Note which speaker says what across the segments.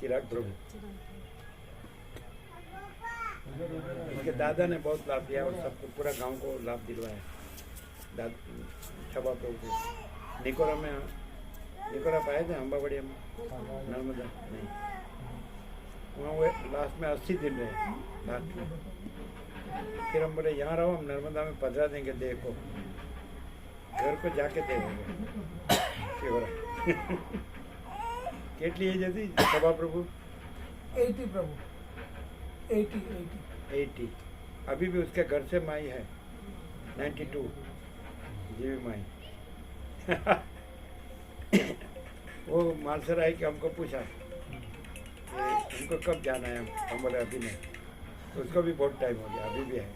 Speaker 1: चिराग प्रभु। उनके दादा ने बहुत लाभ दिया और सबको पूरा गांव को लाभ दिलवाया। छबा प्रभु को निकोरा में, निकोरा पाए थे अम्बाबड़िया में, नर्मदा नहीं, वहाँ वो लास्ट में 80 दिन रहे लास्ट में। फिर हम बोले यहाँ रहो, हम नर्मदा में पधरा देंगे, देखो घर को जाके देखोगे शिवरा। કેટલી એજ હતી સભા પ્રભુ?
Speaker 2: 80 प्रभु, 80।
Speaker 1: अभी भी उसके घर से माई है 92 जीवी माई। वो मालसर आई कि हमको पूछा कि हमको कब जाना है, हम बोले अभी नहीं, उसको भी बहुत टाइम हो गया, अभी भी है।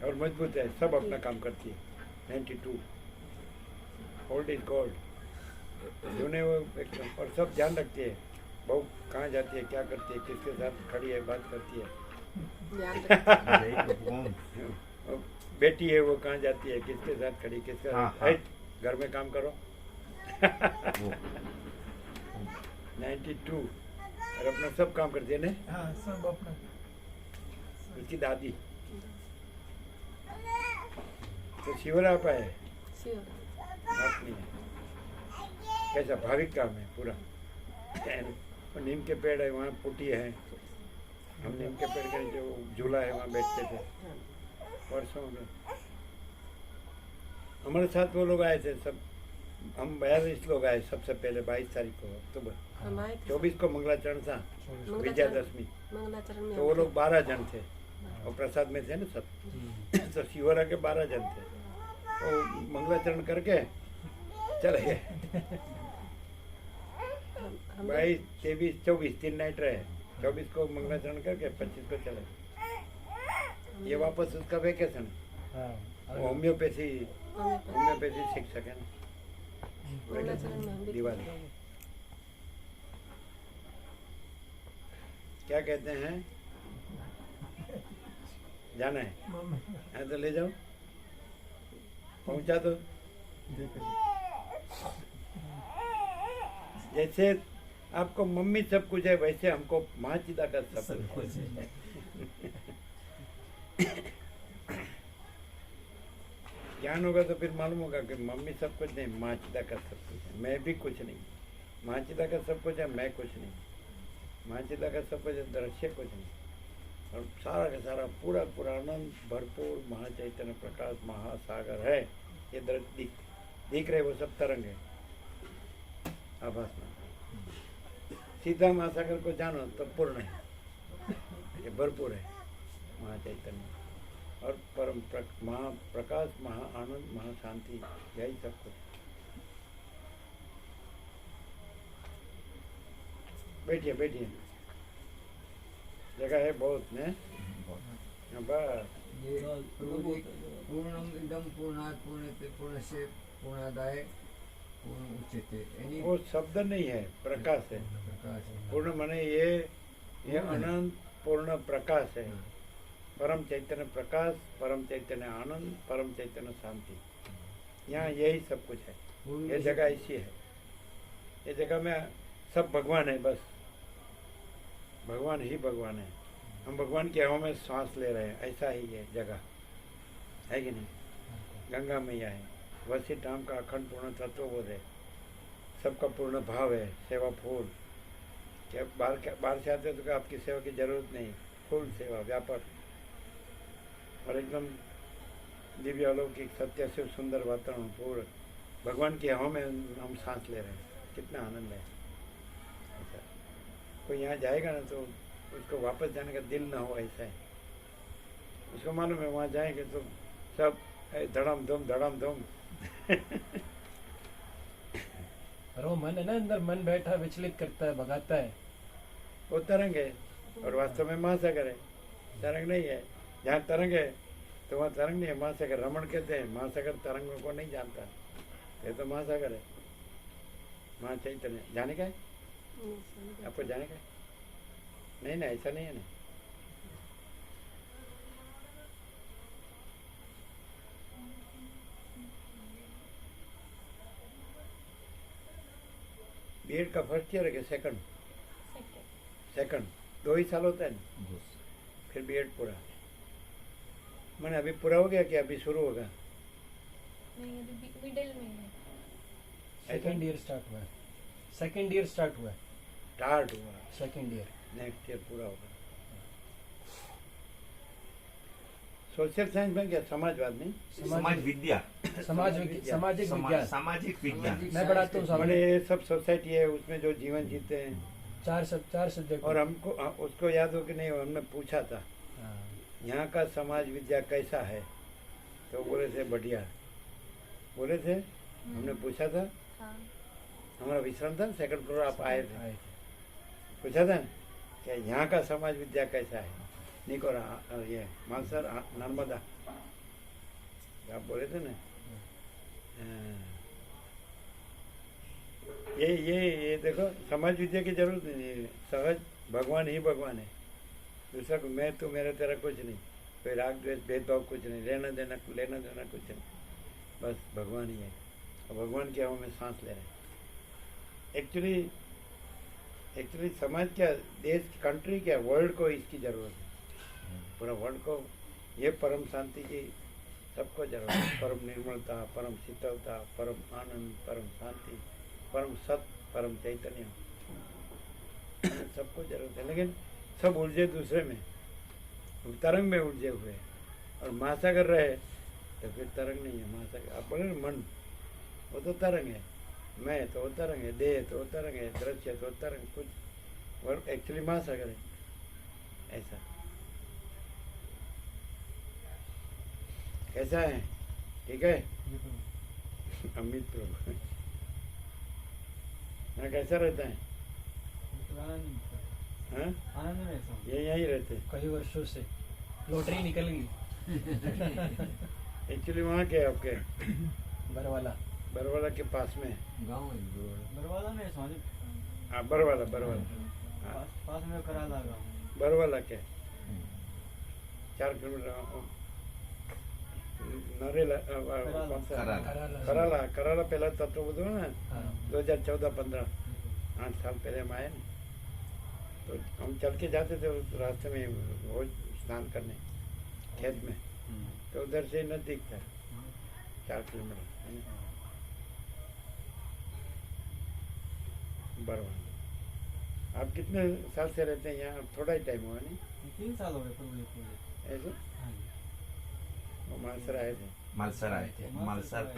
Speaker 1: और मजबूत है, सब अपना काम करती है। 92 ओल्ड इज गोल्ड। जिन्हें वो एकदम, और सब ध्यान रखती है, बहू कहाँ जाती है, क्या करती है, किसके साथ खड़ी है, बात करती है। बेटी है वो कहाँ जाती है, किसके साथ खड़ी, किसके साथ, घर में काम करो। 92 और अपना सब काम करती है ना।
Speaker 2: हाँ, सब अपना।
Speaker 1: उसकी दादी तो शिवरा आपा है, अपनी है। कैसा भाविक काम है पूरा। और नीम के पेड़ है, वहाँ पुटी है, हम नीम के पेड़ के जो झूला है वहाँ बैठते थे वर्षों में। हमारे साथ वो लोग आए थे सब, हम 42 लोग आए सबसे पहले 22 तारीख को अक्टूबर। 24 को मंगलाचरण था, विजयादशमी, तो वो लोग 12 जन थे और प्रसाद में थे ना सब। तो शिवरा के 12 जन थे, तो मंगलाचरण करके चले गए। 22, 23, 24 3 नाइट रहे। 24 को मंगलाचरण करके 25 को चले गए। ये वापस उसका वेकेशन। होम्योपैथी शिक्षक है ना, दिवाली क्या कहते हैं, जाना है तो ले जाओ, पहुंचा दो। जैसे आपको मम्मी सब कुछ है, वैसे हमको माँ चिदा का सब कुछ है। ज्ञान होगा तो फिर मालूम होगा कि मम्मी सब कुछ नहीं, माँ चिदा का सब कुछ है, मैं भी कुछ नहीं। माँ चिदा का सब कुछ है, मैं कुछ नहीं। माँ चिदा का सब कुछ है, दृश्य कुछ नहीं। और सारा का सारा पूरा आनंद भरपूर महाचैतन्य प्रकाश महासागर है। ये दृश्य दिख रहे वो सब तरंग है आभास में। सीधा महासागर को जानो तो पूर्ण है, ये भरपूर है महाचैतन्य और परम महाप्रकाश महा आनंद महाशांति, यही सब कुछ। बैठिए बैठिए, जगह है बहुत ने।
Speaker 3: पूर्णम इदम पूर्णात् पूर्णते पूर्णस्य पूर्णादाय पूर्ण उच्यते।
Speaker 1: वो शब्द नहीं है, प्रकाश है। पूर्ण माने ये अनंत पूर्ण प्रकाश है। परम चैतन्य प्रकाश, परम चैतन्य आनंद, परम चैतन्य शांति, यहाँ यही सब कुछ है। ये जगह ऐसी है, ये जगह में सब भगवान है, बस भगवान ही भगवान है। हम भगवान की हवा में सांस ले रहे हैं, ऐसा ही है जगह, है कि नहीं। गंगा मैया है, वशिष्ठ धाम का अखंड पूर्ण तत्वबोध है, सबका पूर्ण भाव है। सेवा फूल, क्या बाहर से आते तो आपकी सेवा की जरूरत नहीं, फुल सेवा व्यापक और एकदम दिव्य अलौकिक सत्य से सुंदर वातावरण पूर्ण भगवान की हवा में हम सांस ले रहे हैं, कितना आनंद है। ऐसा कोई यहाँ जाएगा ना तो उसको वापस जाने का दिल ना हो, ऐसा है। उसको मालूम है वहाँ जाएंगे तो सब धड़म धूम।
Speaker 4: और वो मन है ना अंदर, मन बैठा विचलित करता है, भगाता है,
Speaker 1: वो तरंग है और वास्तव में महासागर है, तरंग नहीं है। जहाँ तरंग है तो वहाँ तरंग नहीं है, महासागर। रमण कहते हैं महासागर तरंगों को नहीं जानता, ये तो महासागर है, महाचैतन्य। जाने का है आपको, जाने का है? नहीं ना, ऐसा नहीं है ना। बीएड का फर्स्ट ईयर है कि सेकंड?
Speaker 5: सेकंड।
Speaker 1: सेकंड 2 ही साल होता है ना, फिर बीएड पूरा। मैंने अभी पूरा हो गया कि अभी शुरू होगा?
Speaker 5: नहीं, अभी मिडिल में है।
Speaker 4: सेकंड ईयर स्टार्ट हुआ है, सेकंड ईयर स्टार्ट हुआ है,
Speaker 1: स्टार्ट हुआ,
Speaker 4: सेकंड ईयर।
Speaker 1: नेक्स्ट ईयर पूरा होगा। सोशल साइंस में क्या, समाजवाद नहीं?
Speaker 6: समाज विद्या,
Speaker 4: सामाजिक विज्ञान।
Speaker 6: सामाजिक विज्ञान।
Speaker 4: मैं पढ़ाता हूँ
Speaker 1: हमारे ये सब सोसाइटी है, उसमें जो जीवन जीते हैं,
Speaker 4: चार सब्जेक्ट।
Speaker 1: और हमको उसको याद हो कि नहीं, हमने पूछा था यहाँ का समाज विद्या कैसा है, तो बोले थे बढ़िया, बोले थे। हमने पूछा था,
Speaker 5: हाँ।
Speaker 1: हमारा विश्राम था, सेकंड फ्लोर आप आए थे,
Speaker 4: आए
Speaker 1: पूछा था कि यहाँ का समाज विद्या कैसा है, निकोरा ये मानसर नर्मदा, आप बोले थे ना। हाँ। ये देखो, समाज विद्या की जरूरत नहीं है, सहज भगवान ही भगवान है, दूसरा को मैं तो मेरा तेरा कुछ नहीं, कोई राग द्वेष भेदभाव कुछ नहीं, लेना देना कुछ नहीं, बस भगवान ही है। और भगवान की हवा में सांस ले रहे हैं। एक्चुअली समाज क्या, देश, कंट्री क्या, वर्ल्ड को इसकी जरूरत है, पूरा वर्ल्ड को ये परम शांति की सबको जरूरत है। परम निर्मलता, परम शीतलता, परम आनंद, परम शांति, परम सत्य, परम चैतन्य सबको जरूरत है। लेकिन सब उलझे दूसरे में, तरंग में उलझे हुए हैं। और महासागर रहे तो फिर तरंग नहीं है। महासागर आप बोले ना, मन वो तो तरंग है, मैं तो वो तरंग है, देह तो वो तरंग है, दृश्य तो तरंग, कुछ और एक्चुअली महासागर है। ऐसा कैसा है? ठीक है अमित प्रभु मैं कैसा रहता है? हाँ?
Speaker 3: आनंद में ऐसा
Speaker 1: ये यहीं रहते हैं
Speaker 4: कई वर्षों से लॉटरी निकल गई।
Speaker 1: एक्चुअली। वहाँ के आपके
Speaker 4: बरवाला।
Speaker 1: बरवाला के पास में
Speaker 3: गाँव है बरवाला में स्वामी
Speaker 1: हाँ, बरवाला हाँ,
Speaker 3: पास में कराला गाँव।
Speaker 1: बरवाला के 4 किलोमीटर नरेला कौन सा? कराला पहला तत्व बोलो ना।
Speaker 4: हाँ।
Speaker 1: 2014-15 8 साल पहले हम आए ना, तो हम चल के जाते थे उस रास्ते में रोज स्नान करने खेत में, तो उधर से नजदीक था 4 किलोमीटर है ना। बरवाला। आप कितने साल से रहते हैं यहाँ? थोड़ा ही टाइम हुआ नहीं?
Speaker 3: 3 साल हो गए
Speaker 1: ऐसे वो मानसर आए थे,
Speaker 6: मालसर आए थे, मालसर।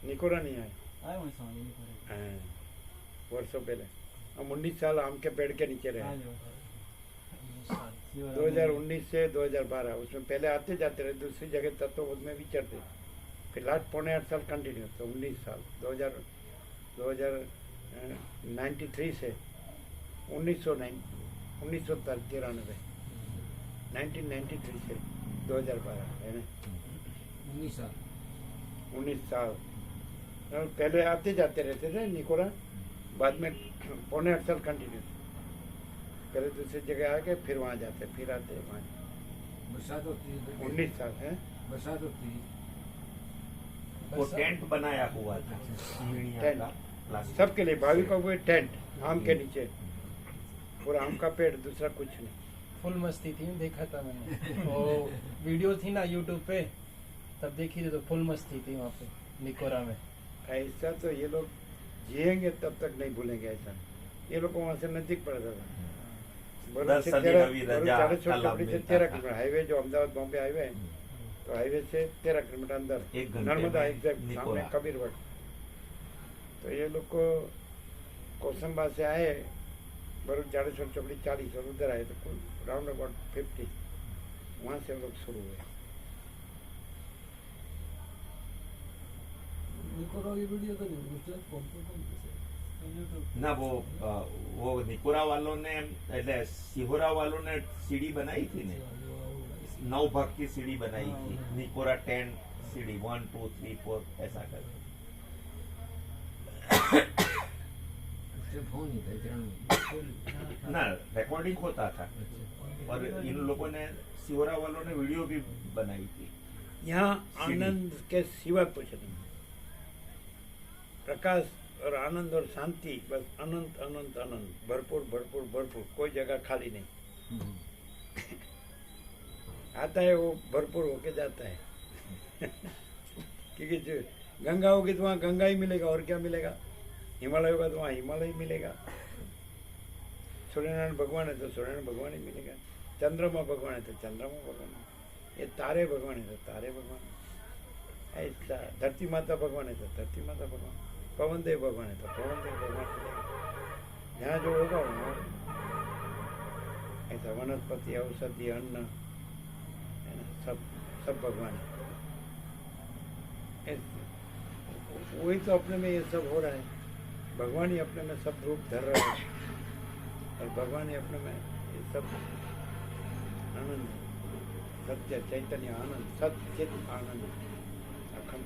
Speaker 1: निकोरा नहीं आए? हाँ, वर्षों पहले हम 19 साल आम के पेड़ के नीचे रहे। 2019 से 2012 उसमें पहले आते जाते रहे, दूसरी जगह तत्वबोध में विचरते, फिर लास्ट 7.5 साल कंटिन्यू, तो 19 साल 1993 से 1993 1993 से 2012 है ना, 19 साल। और पहले आते जाते रहते थे निकोरा, बाद में 7.5 साल कंटिन्यू, पहले दूसरी जगह आके फिर वहाँ जाते, फिर आते वहाँ।
Speaker 3: बरसात होती है
Speaker 1: 19 साल है।
Speaker 3: बरसात होती है
Speaker 6: वो टेंट बनाया हुआ था, सीढ़ियाँ
Speaker 1: टेंट
Speaker 6: का, प्लास्टिक।
Speaker 1: सबके लिए भाविकों को टेंट, आम के नीचे पूरा आम का पेड़, दूसरा कुछ नहीं।
Speaker 4: फुल मस्ती थी, देखा था मैंने वो वीडियो थी ना यूट्यूब पे, तब देखी थी, तो फुल मस्ती थी वहाँ पे निकोरा में।
Speaker 1: ऐसा तो ये लोग जिएंगे तब तक नहीं भूलेंगे ऐसा। ये लोग को वहाँ से नजदीक पड़ता था, बरूच से 13 किलोमीटर हाईवे, जो अहमदाबाद बॉम्बे हाईवे है, तो हाईवे से 13 किलोमीटर अंदर
Speaker 6: 1 घंटे
Speaker 1: नर्मदा
Speaker 6: में
Speaker 1: एग्जैक्ट सामने
Speaker 6: निकोरा।
Speaker 1: कबीरवट। तो ये लोग को कोसंबा से आए, बरूच जाड़ेश्वर चौकड़ी 40 और उधर आए तो कुल राउंड अबाउट 50, वहाँ से हम लोग शुरू हुए।
Speaker 6: ना वो निकोरा वालों ने, એટલે સિહોરા वालों ने सीढ़ी बनाई थी ने, 9 भाग की सीढ़ी बनाई थी, निकोरा 10 सीढ़ी 1 2 3 4 ऐसा कर।
Speaker 3: फोन नहीं था इतना
Speaker 6: ना रिकॉर्डिंग होता था, और इन लोगों ने, सिहोरा वालों ने वीडियो भी बनाई थी।
Speaker 1: यहाँ
Speaker 6: सीढ़ी।
Speaker 1: आनंद के सिवा पूछे तुम, प्रकाश और आनंद और शांति, बस अनंत अनंत अनंत, भरपूर भरपूर भरपूर, कोई जगह खाली नहीं। आता है वो भरपूर होके जाता है। क्योंकि जो गंगा होगी तो वहाँ गंगा ही मिलेगा, और क्या मिलेगा। हिमालय होगा तो वहाँ हिमालय ही मिलेगा। सूर्यनारायण भगवान है तो सूर्यनारायण भगवान ही मिलेगा। चंद्रमा भगवान है तो चंद्रमा भगवान है। ये तारे भगवान है तो तारे भगवान है। ऐसा धरती माता भगवान है तो धरती माता भगवान, पवन देव भगवान है तो पवन देव भगवान मिलेगा। जहाँ जो होगा वहाँ ऐसा वनस्पति, औषधि, अन्न है ना, सब भगवान है। वही तो अपने में ये सब हो रहा है। भगवान ही अपने में सब रूप धर रहा है, और भगवान ही अपने में ये सब आनंद है। सत्य चैतन्य आनंद, सत्य चित आनंद अखंड।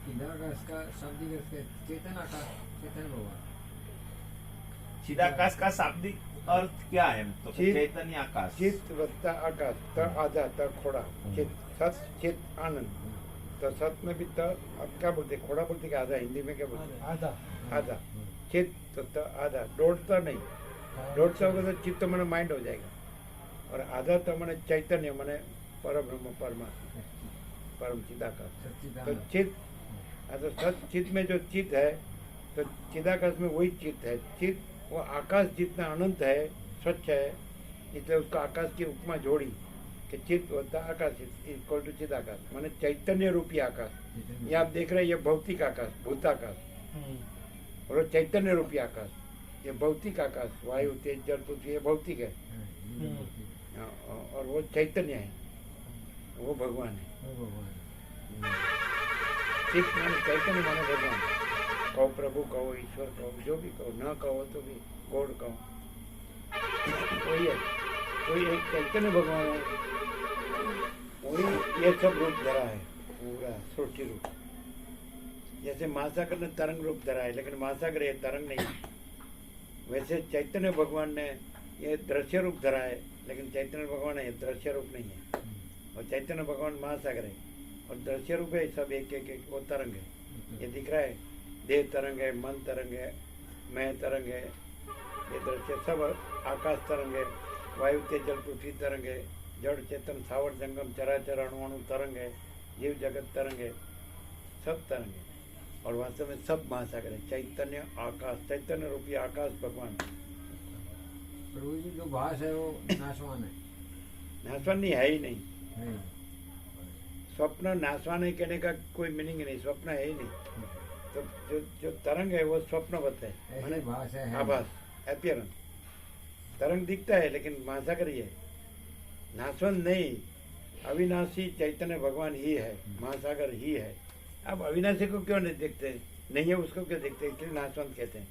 Speaker 3: चिदाकाश का शाब्दिक अर्थ क्या है? चेतन आकाश, चेतन भगवान।
Speaker 6: चिदाकाश का शाब्दिक अर्थ क्या है? तो
Speaker 1: चित-
Speaker 6: चैतन्य आकाश।
Speaker 1: चित वत्ता आकाश, त आधा, त खोड़ा, चित, सत चित आनंद। तो सत में भी त, अब क्या बोलते, खोड़ा बोलते कि आधा, हिंदी में क्या बोलते,
Speaker 4: आधा।
Speaker 1: आधा। चित तो त आधा, दौड़ता नहीं। दौड़ता होगा तो चित्त मन माइंड हो जाएगा, और आधा तो मैंने चैतन्य, मैंने परब्रह्म परमात्मा, परम चिदाकाश। तो
Speaker 3: सच्चिदानंद।
Speaker 1: चित, तो सत चित में जो चित है, तो चिदाकाश में वही चित है। चित वो आकाश जितना अनंत है, स्वच्छ है, इसलिए उसको आकाश की उपमा जोड़ी कि चित होता आकाश इक्वल टू चिदाकाश, माने चैतन्य रूपी आकाश। ये आप देख रहे हैं, ये भौतिक आकाश, भूताकाश, और वो चैतन्य रूपी आकाश, ये भौतिक आकाश, वायु तेज जल पृथ्वी, ये भौतिक है। और वो चैतन्य है, वो भगवान है। चित माने चैतन्य, माने भगवान। कहो प्रभु, कहो ईश्वर, कहो जो भी कहो, न कहो तो भी गॉड कहो, वही है। कोई एक चैतन्य भगवान है, वही ये सब रूप धरा है, पूरा सृष्टि रूप। जैसे महासागर ने तरंग रूप धरा है, लेकिन महासागर ये तरंग नहीं है। वैसे चैतन्य भगवान ने ये दृश्य रूप धरा है, लेकिन चैतन्य भगवान है, ये दृश्य रूप नहीं है। और चैतन्य भगवान महासागर है, और दृश्य रूप है सब एक एक एक, वो तरंग है। ये दिख रहा है, देह तरंग है, मन तरंग है, मैं तरंग है, ये दृश्य सब आकाश तरंग है, वायु तेज जल पृथ्वी तरंग है, जड़ चेतन सावर जंगम चराचर अणु अणु तरंग है, जीव जगत तरंग है, सब तरंग है। और वास्तव में सब महासागर है। चैतन्य आकाश, चैतन्य रूपी आकाश भगवान।
Speaker 3: प्रभु जी जो भाष है वो नाशवान है।
Speaker 1: नाशवान नहीं है ही नहीं।
Speaker 3: नहीं।
Speaker 1: स्वप्न नाशवान है कहने का कोई मीनिंग नहीं, स्वप्न है ही नहीं। तो जो तरंग है वो स्वप्नवत है,
Speaker 3: ऐसी
Speaker 1: माने
Speaker 3: भाष है।
Speaker 1: आभास, अपीयरेंस। तरंग दिखता है लेकिन महासागर ही है, नाशवान नहीं। अविनाशी चैतन्य भगवान ही है, महासागर ही है। अब अविनाशी को क्यों नहीं देखते, नहीं है उसको क्यों देखते, इसलिए नाशवंत कहते हैं।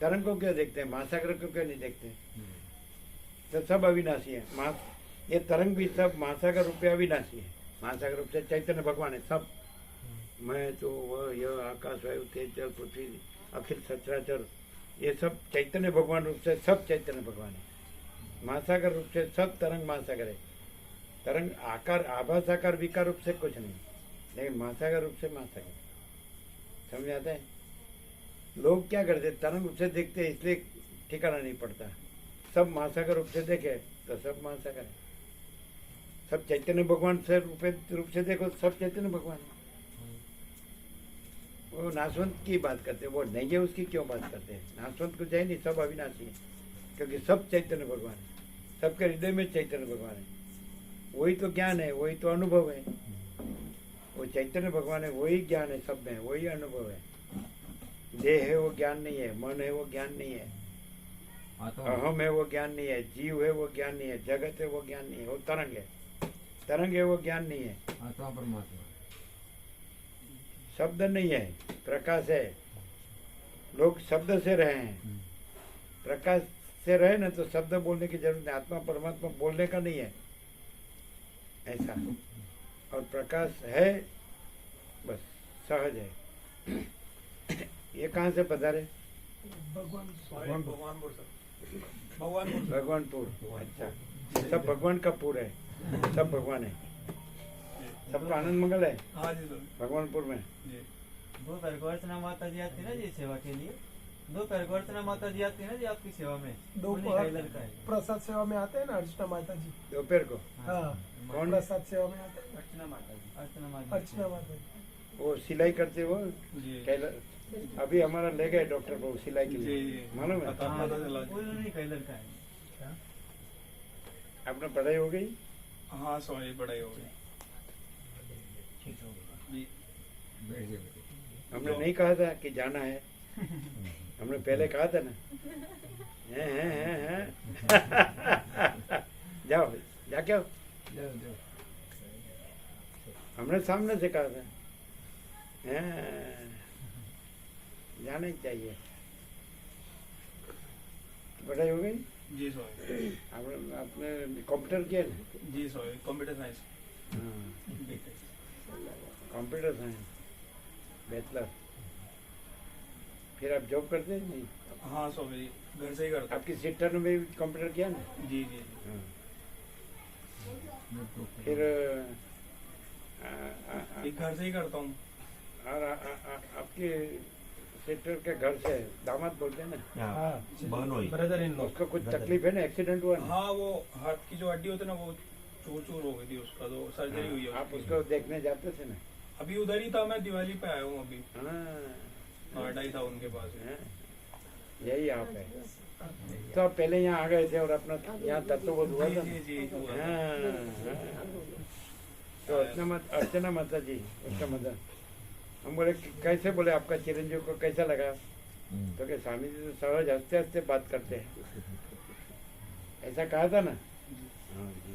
Speaker 1: तरंग को क्यों देखते हैं, महासागर को क्यों नहीं देखते। तो सब अविनाशी है। ये तरंग भी सब महासागर रूप से अविनाशी है। महासागर रूप से चैतन्य भगवान है सब। मैं तो वह यह आकाश वायु तेज जल पृथ्वी अखिल सचराचर, ये सब चैतन्य भगवान रूप से सब चैतन्य भगवान है। महासागर रूप से सब तरंग महासागर है। तरंग आकार आभास आकार विकार रूप से कुछ नहीं, लेकिन महासागर रूप से महासागर। समझ आता है। लोग क्या करते, तरंग रूप से देखते हैं इसलिए ठिकाना नहीं पड़ता। सब महासागर रूप से देखे तो सब महासागर है। सब चैतन्य भगवान से रूप से देखो, सब चैतन्य भगवान है। वो नाशवंत की बात करते हैं, वो नहीं है उसकी क्यों बात करते हैं। नाशवंत कुछ है नहीं, सब अविनाशी है, क्योंकि सब चैतन्य भगवान है। सबके हृदय में चैतन्य भगवान है। वही तो ज्ञान है, वही तो अनुभव है। वो चैतन्य भगवान है, वही ज्ञान है सब में, वही अनुभव है। देह है वो ज्ञान नहीं है, मन है वो ज्ञान नहीं है, अहम है वो ज्ञान नहीं है, जीव है वो ज्ञान नहीं है, जगत है वो ज्ञान नहीं है। वो तरंग है, तरंग है वो ज्ञान नहीं है।
Speaker 3: आत्मा परमात्मा
Speaker 1: शब्द नहीं है, प्रकाश है। लोग शब्द से रहे हैं, प्रकाश से रहे ना तो शब्द बोलने की जरूरत नहीं, आत्मा परमात्मा बोलने का नहीं है ऐसा। और प्रकाश है बस सहज है। ये कहाँ से पधारे? भगवानपुर। अच्छा, सब भगवान का पुर है, सब भगवान है, सबका आनंद मंगल है
Speaker 7: हाँ जी सर
Speaker 1: भगवानपुर में।
Speaker 7: जी।
Speaker 8: दोपहर को अर्चना माता जी आती है ना जी सेवा के लिए, दोपहर को अर्चना माता जी आती है ना जी आपकी सेवा में, उन्हीं का ही लड़का है।
Speaker 2: प्रसाद सेवा में आते हैं ना अर्चना माता जी।
Speaker 1: दोपहर को
Speaker 2: हाँ,
Speaker 1: कौन?
Speaker 2: प्रसाद सेवा में आते हैं
Speaker 8: अर्चना माता जी, अर्चना माता जी।
Speaker 2: अर्चना माता जी।
Speaker 1: वो सिलाई करते वो
Speaker 7: जी
Speaker 1: अभी हमारा ले गए डॉक्टर को सिलाई के
Speaker 7: जी
Speaker 1: लिए,
Speaker 7: जी
Speaker 1: मालूम है?
Speaker 7: पता
Speaker 8: हाँ,
Speaker 7: पता चला जी।
Speaker 8: वो उन्हीं का ही लड़का है।
Speaker 1: आपने पढ़ाई हो गई?
Speaker 7: हाँ सॉरी पढ़ाई हो गई जी।
Speaker 3: बैठ गए बेटे।
Speaker 1: हमने नहीं कहा था कि जाना है, हमने पहले कहा था ना। हैं। जाओ जाके आओ,
Speaker 3: जाओ जाओ।
Speaker 1: हमने सामने से कहा था। हैं, जाना ही चाहिए। पढ़ाई हो गई?
Speaker 7: जी सॉरी
Speaker 1: आपने कंप्यूटर किया ना?
Speaker 7: जी सॉरी कंप्यूटर साइंस
Speaker 1: हाँ, कंप्यूटर साइंस बैचलर। फिर आप जॉब करते हैं? नहीं,
Speaker 7: हाँ सॉरी घर से ही करता
Speaker 1: आपकी सिस्टर ने भी कंप्यूटर किया ना?
Speaker 7: जी जी
Speaker 1: हाँ। फिर
Speaker 7: एक घर से ही करता हूँ
Speaker 1: और आपके सिस्टर के घर से दामाद बोलते हैं ना,
Speaker 6: हाँ, बहनोई।
Speaker 4: Brother in law.
Speaker 1: उसको कुछ तकलीफ है ना, एक्सीडेंट हुआ ना?
Speaker 7: हाँ वो हाथ की जो हड्डी होती है ना वो चूर चूर हो गई थी उसका, तो सर्जरी हुई है
Speaker 1: आप
Speaker 7: उसकी।
Speaker 1: उसको देखने जाते थे ना?
Speaker 7: अभी उधर ही था, मैं दिवाली पे आया हूँ अभी,
Speaker 1: हाँ,
Speaker 7: नोएडा ही था उनके पास।
Speaker 1: हाँ, यही आप है। तो आप पहले यहाँ आ गए थे और अपना यहाँ तत्वबोध हुआ था
Speaker 7: जी
Speaker 1: ना?
Speaker 7: जी जी हुआ था।
Speaker 1: हाँ, हाँ। तो अर्चना माता जी उसका मदद हम बोले कि कैसे, बोले आपका चिरंजीव को कैसा लगा? तो क्या स्वामी जी तो सहज हंसते हंसते बात करते हैं, ऐसा कहा था ना? हाँ जी,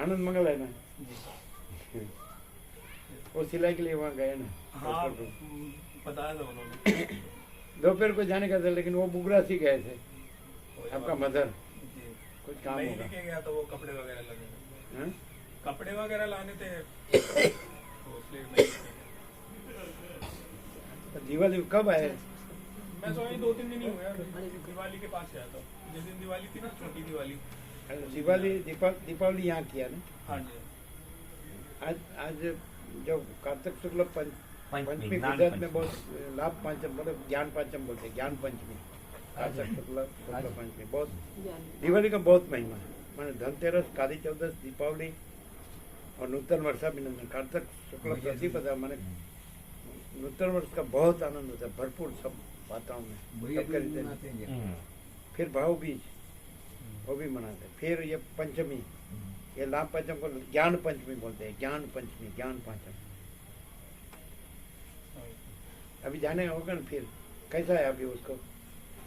Speaker 1: आनंद मंगल है ना?
Speaker 7: जी।
Speaker 1: वो सिलाई के लिए वहाँ गए ना?
Speaker 7: हाँ बताया था उन्होंने।
Speaker 1: दोपहर को जाने का था लेकिन वो बुगरा सी गए थे,
Speaker 7: कोई
Speaker 1: आपका
Speaker 7: बात
Speaker 1: मदर
Speaker 7: नहीं। जी
Speaker 1: कुछ काम
Speaker 7: मैं ही
Speaker 1: होगा।
Speaker 7: लेके गया था, वो कपड़े वगैरह लगे थे।
Speaker 1: हाँ?
Speaker 7: कपड़े वगैरह लाने थे तो इसलिए मैं ही लेके गया।
Speaker 1: तो दिवाली कब आए?
Speaker 7: मैं सोई 2-3 दिन ही हुए हैं, दिवाली के पास आया था जिस दिन दिवाली थी ना, छोटी दिवाली।
Speaker 1: दीपावली यहाँ किया ना?
Speaker 7: हाँ जी
Speaker 1: आज जो कार्तिक शुक्ल पंचमी
Speaker 6: ज्ञान
Speaker 1: गुजरात में
Speaker 6: पंचमी।
Speaker 1: बहुत लाभ पंचम मतलब ज्ञान पंचम बोलते हैं, ज्ञान पंचमी। कार्तिक शुक्ल पंचमी बहुत, दिवाली का बहुत महिमा है। मैंने धनतेरस, काली चौदस, दीपावली और नूतन वर्षाभिनंदन, कार्तिक शुक्ल प्रतिपदा मैंने नूतन वर्ष का बहुत आनंद होता है, भरपूर सब वातावरण में
Speaker 3: भैया
Speaker 1: सब खरीदते हैं।
Speaker 3: मनाते हैं क्या?
Speaker 1: फिर भाव बीज वो भी मनाते हैं। फिर ये पंचमी, ये लाभ पंचम को ज्ञान पंचमी बोलते हैं, ज्ञान पंचमी, ज्ञान पंचम। अभी जाने होगा ना? फिर कैसा है अभी उसको?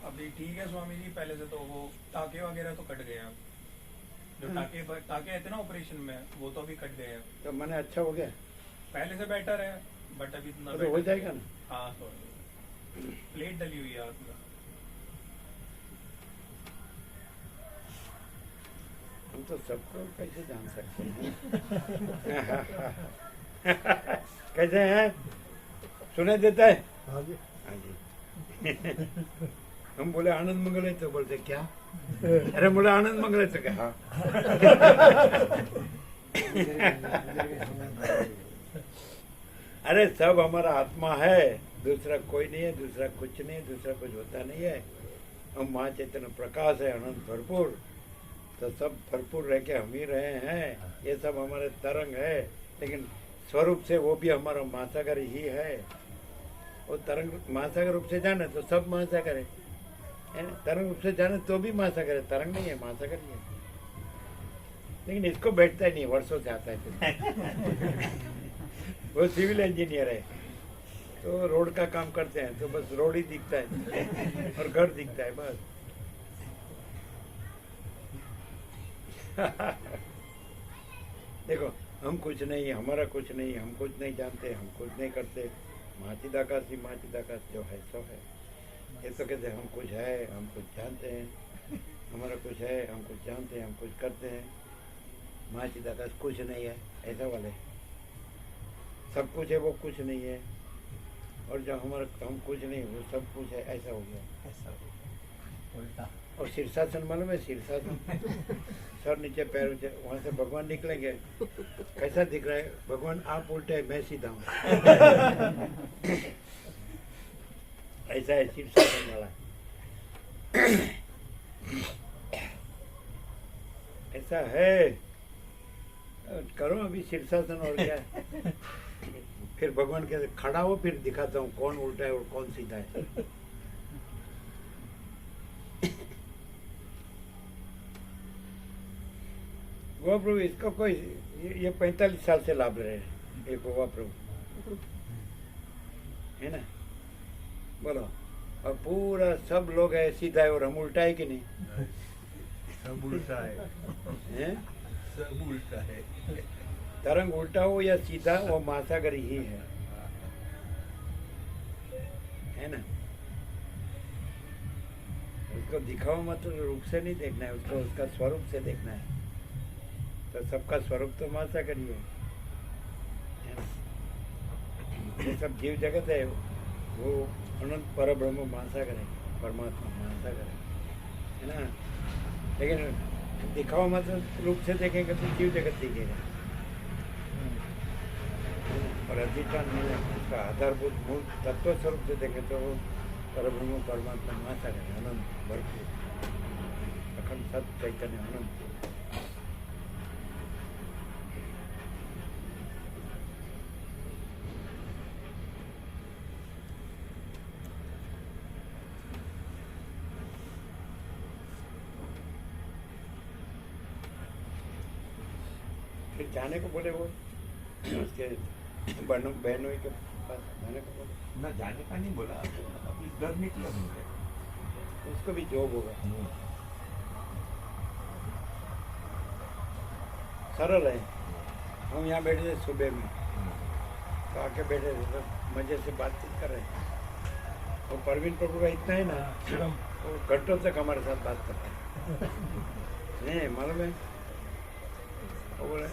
Speaker 7: अभी ठीक है स्वामी जी, पहले से तो वो टाके वगैरह तो कट गए हैं। जो टाके आए थे ना ऑपरेशन में, वो तो अभी कट गए हैं।
Speaker 1: तो मैंने अच्छा हो गया?
Speaker 7: पहले से बेटर है, बट अभी इतना
Speaker 1: तो
Speaker 7: better
Speaker 1: हो
Speaker 7: नहीं
Speaker 1: जाएगा
Speaker 7: है।
Speaker 1: ना?
Speaker 7: हाँ सॉरी, प्लेट डली हुई है हाथ में।
Speaker 1: हम तो सबको कैसे जान सकते हैं? कैसे हैं? सुनाई देता है?
Speaker 2: हाँ जी।
Speaker 1: हाँ जी। हम बोले आनंद मंगल है तो बोलते क्या? अरे बोले आनंद मंगल है तो क्या? हाँ। अरे सब हमारा आत्मा है, दूसरा कोई नहीं है, दूसरा कुछ नहीं है, दूसरा कुछ होता नहीं है। हम महा चैतन्य प्रकाश है, अनंत भरपूर, तो सब भरपूर रह के हम ही रहे हैं। ये सब हमारे तरंग है, लेकिन स्वरूप से वो भी हमारा महासागर ही है। वो तरंग महासागर रूप से जाने तो सब महासागर है ना? तरंग रूप से जाने तो भी महासागर है, तरंग नहीं है, महासागर ही है। लेकिन इसको बैठता ही नहीं, वर्षों से आता है। वो सिविल इंजीनियर है, तो रोड का काम करते हैं, तो बस रोड ही दिखता है और घर दिखता है बस। देखो, हम कुछ नहीं, हमारा कुछ नहीं, हम कुछ नहीं जानते, हम कुछ नहीं करते। माचिदाकाश ही माचिदाकाश जो है सो है। ये तो कहते हैं हम कुछ है, हम कुछ जानते हैं, हमारा कुछ है, हम कुछ जानते हैं, हम कुछ करते हैं। माँ चिदाकाश कुछ नहीं है, ऐसा वाले। सब कुछ है, वो कुछ नहीं है। और जो हमारा हम कुछ नहीं, वो सब कुछ है, ऐसा हो गया।
Speaker 4: ऐसा उल्टा।
Speaker 1: और शीर्षासन मालूम है? शीर्षासन, सर नीचे पैर नीचे, वहां से भगवान निकलेंगे। कैसा दिख रहा है? भगवान आप उल्टे मैं सीधा हूँ। ऐसा है शीर्षासन वाला। ऐसा है। करो अभी शीर्षासन, और क्या है? फिर भगवान कहते खड़ा हो, फिर दिखाता हूँ कौन उल्टा है और कौन सीधा है। गोवा प्रभु इसका कोई ये 45 साल से लाभ रहे हैं, ये गोवा प्रभु है ना। बोलो, और पूरा सब लोग है सीधा है और हम उल्टा है कि नहीं?
Speaker 6: सब उल्टा
Speaker 1: हैं?
Speaker 6: सब उल्टा है।
Speaker 1: तरंग उल्टा हो या सीधा, वो महासागर ही है ना। उसको दिखाओ मतलब रूप से नहीं देखना है, उसको उसका स्वरूप से देखना है। तो सबका स्वरूप तो महासागर ही है ना। ये सब जीव जगत है, वो अनंत पर ब्रह्म महासागर है, परमात्मा महासागर है ना। लेकिन दिखाओ मतलब रूप से देखेंगे तो जीव जगत दिखेगा, और अधिष्ठान में उसका आधारभूत मूल तत्व स्वरूप से देखें तो परब्रह्म परमात्मा महासागर है, अनंत भरपूर अखंड सत चैतन्य अनंत। फिर जाने को बोले वो उसके बहनों के पास जाने को बोले,
Speaker 6: ना जाने का नहीं बोला, अभी घर निकला नहीं है।
Speaker 1: उसको भी जॉब होगा। सरल है। हम यहाँ बैठे थे सुबह में, तो आके बैठे थे तो मजे से बातचीत कर रहे हैं। वो परवीन प्रभु का इतना है ना, वो घंटों तक हमारे साथ बात करता है। नहीं मालूम है, वो बोले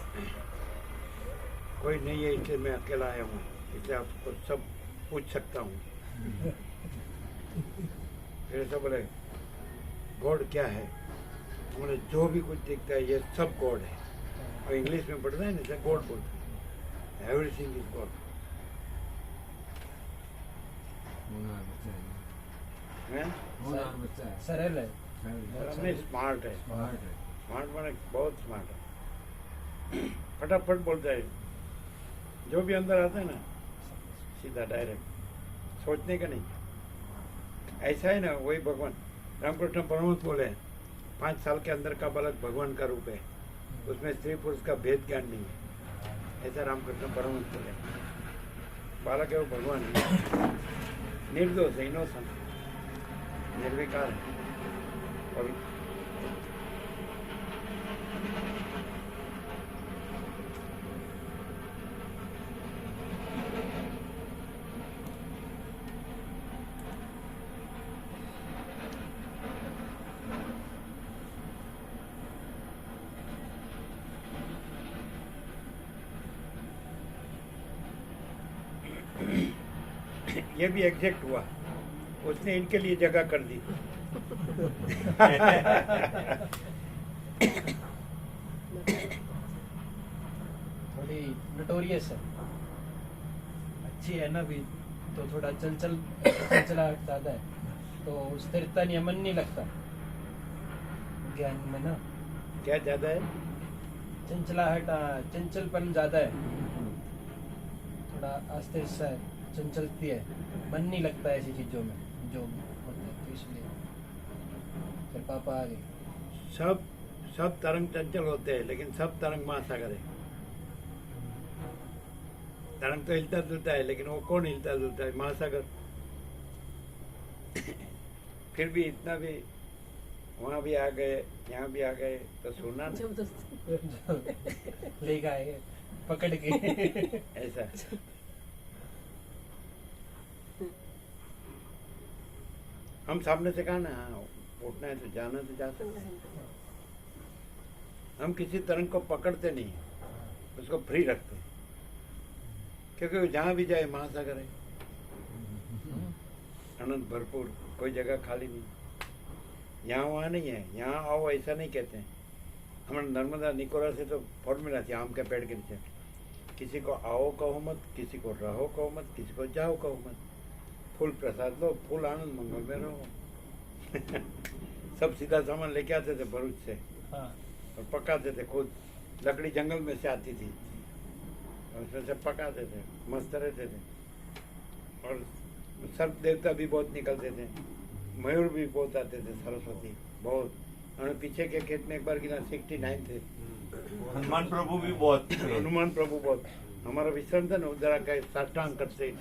Speaker 1: कोई नहीं है इसलिए मैं अकेला आया हूँ, इसलिए आपको सब पूछ सकता हूँ। फिर ऐसा बोले गॉड क्या है? बोले जो भी कुछ दिखता है ये सब गॉड है। और इंग्लिश में पढ़ता है ना, गॉड बोलते हैं, एवरीथिंग इज गॉड।
Speaker 4: सरल है,
Speaker 1: नहीं स्मार्ट है, स्मार्ट माने बहुत स्मार्ट है, फटाफट बोलता है। जो भी अंदर आता है ना सीधा डायरेक्ट, सोचने का नहीं। ऐसा है ना, वही भगवान रामकृष्ण परमहंस बोले 5 साल के अंदर का बालक भगवान का रूप है, उसमें स्त्री पुरुष का भेद ज्ञान नहीं है। ऐसा रामकृष्ण परमहंस बोले। बालक है वो भगवान है, निर्दोष है, इनोसेंट, निर्विकार है, पवित्र। ये भी एग्जैक्ट हुआ, उसने इनके लिए जगह कर दी।
Speaker 4: थोड़ी नटोरियस है, अच्छी है ना भी, तो थोड़ा चंचलाहट ज्यादा है, तो स्थिरता नहीं, मन नहीं लगता ज्ञान में ना।
Speaker 1: क्या ज्यादा है?
Speaker 4: चंचलाहट, चंचलपन ज्यादा है, थोड़ा अस्थिर सा है, चंचलती है, मन नहीं लगता ऐसी चीजों में जो होते हैं, तो इसलिए फिर पापा आ गए।
Speaker 1: सब तरंग चंचल होते हैं, लेकिन सब तरंग महासागर है। तरंग तो हिलता जुलता है, लेकिन वो कौन हिलता जुलता है? महासागर। फिर भी इतना भी वहाँ भी आ गए, यहाँ भी आ गए, तो सुना ना
Speaker 4: ले गए पकड़ के।
Speaker 1: ऐसा। हम सामने से कहा ना, हाँ उठना है तो जाना तो जा सकते हैं। हम किसी तरंग को पकड़ते नहीं, उसको फ्री रखते हैं, क्योंकि वो जहाँ भी जाए महासागर है, अनंत भरपूर, कोई जगह खाली नहीं। यहाँ वहाँ नहीं है, यहाँ आओ ऐसा नहीं कहते हैं। हमारे नर्मदा निकोरा से तो फॉर्मूला थी आम के पेड़ के नीचे, किसी को आओ कहो मत, किसी को रहो कहो मत, किसी को जाओ कहो मत, फूल प्रसाद लो, फूल आनंद मंगल में रहो। सब सीधा सामान लेके आते थे भरूच से
Speaker 4: हाँ
Speaker 1: और पकाते थे खुद, लकड़ी जंगल में से आती थी और उसमें से पकाते थे, मस्त रहते थे। और सर्प देवता भी बहुत निकलते थे, मयूर भी बहुत आते थे, सरस्वती बहुत। और पीछे के खेत में एक बार गिना 69 थे।
Speaker 6: हनुमान प्रभु भी बहुत थे।
Speaker 1: हनुमान प्रभु बहुत। हमारा विश्राम था ना, उधर आकर साष्टांग करते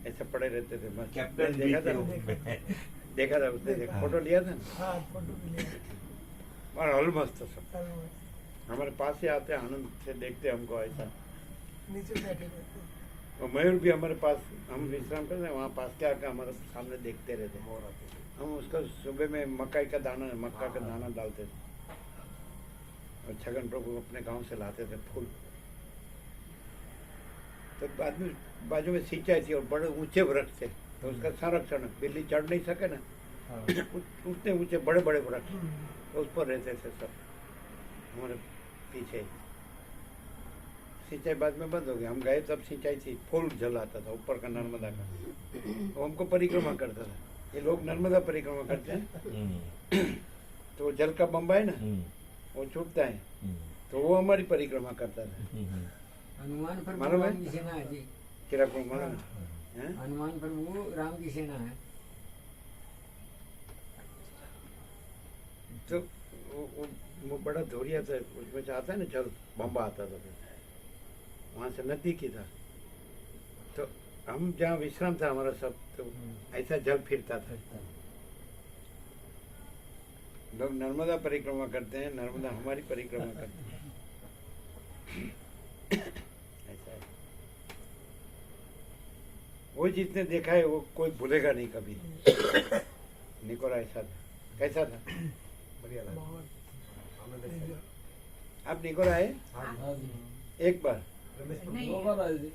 Speaker 1: ऐसे पड़े रहते थे। मस्त
Speaker 6: कैप्टन भी
Speaker 1: देखा
Speaker 6: थे
Speaker 1: था,
Speaker 6: उसमें।
Speaker 1: देखा था उसने, देखा फोटो लिया था ना,
Speaker 2: हाँ फोटो भी लिया।
Speaker 1: और हल मस्त था सब।
Speaker 2: और
Speaker 1: हमारे पास ही आते आनंद से देखते हमको ऐसा।
Speaker 2: नीचे बैठे रहते हैं।
Speaker 1: और मयूर भी हमारे पास, हम विश्राम करते हैं वहाँ पास के आकर हमारे सामने देखते रहते। हम उसको सुबह में मक्का का दाना डालते थे और छगन प्रभु अपने गांव से लाते थे फूल। तो बाद में बाजू में सिंचाई थी और बड़े ऊंचे वृक्ष थे, तो उसका संरक्षण, बिल्ली चढ़ नहीं सके ना,
Speaker 4: हाँ
Speaker 1: उतने ऊंचे बड़े बड़े वृक्ष, तो उस पर रहते थे सब हमारे पीछे। सिंचाई बाद में बंद हो गई, हम गए तब सिंचाई थी, फूल जल आता था ऊपर का नर्मदा का, वो हमको परिक्रमा करता था। ये लोग नर्मदा परिक्रमा करते हैं तो वो जल का बम्बा है ना, वो छूटता है, तो वो हमारी परिक्रमा करता था।
Speaker 3: हनुमान प्रभु
Speaker 1: मालूम है?
Speaker 3: राम की सेना है जी।
Speaker 1: किरा को मालूम है?
Speaker 3: हनुमान प्रभु राम की सेना है।
Speaker 1: तो वो बड़ा धोरिया था, उसमें से आता है ना जल, बम्बा आता था, वहाँ से नदी की था। तो हम जहाँ विश्राम था हमारा सब, तो ऐसा जल फिरता था। लोग नर्मदा परिक्रमा करते हैं, नर्मदा हमारी परिक्रमा करते हैं। ऐसा है, वो जिसने देखा है वो कोई भूलेगा नहीं कभी। निकोरा ऐसा था, कैसा था? बढ़िया था।
Speaker 2: बहुत
Speaker 1: आप निकोरा आए
Speaker 4: हाँ जी।
Speaker 1: एक बार?
Speaker 9: नहीं,
Speaker 4: दो बार आए थे।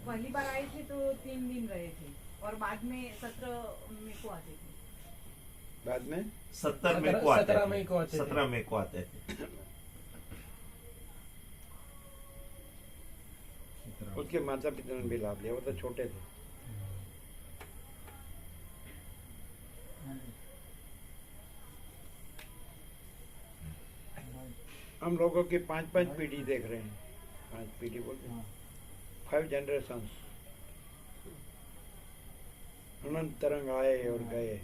Speaker 9: पहली बार आए थे तो 3 दिन रहे थे और बाद में 17 में को आते थे।
Speaker 1: बाद में
Speaker 6: 17 मई को आते
Speaker 4: 17 मई को आते थे।
Speaker 6: 17 मई को आते थे।
Speaker 1: उसके माता पिता ने भी लाभ लिया, वो तो छोटे थे। हम लोगों की 5-5 पीढ़ी देख रहे हैं, 5 पीढ़ी बोलते हैं, 5 जनरेशंस। अनंत तरंग आए और गए,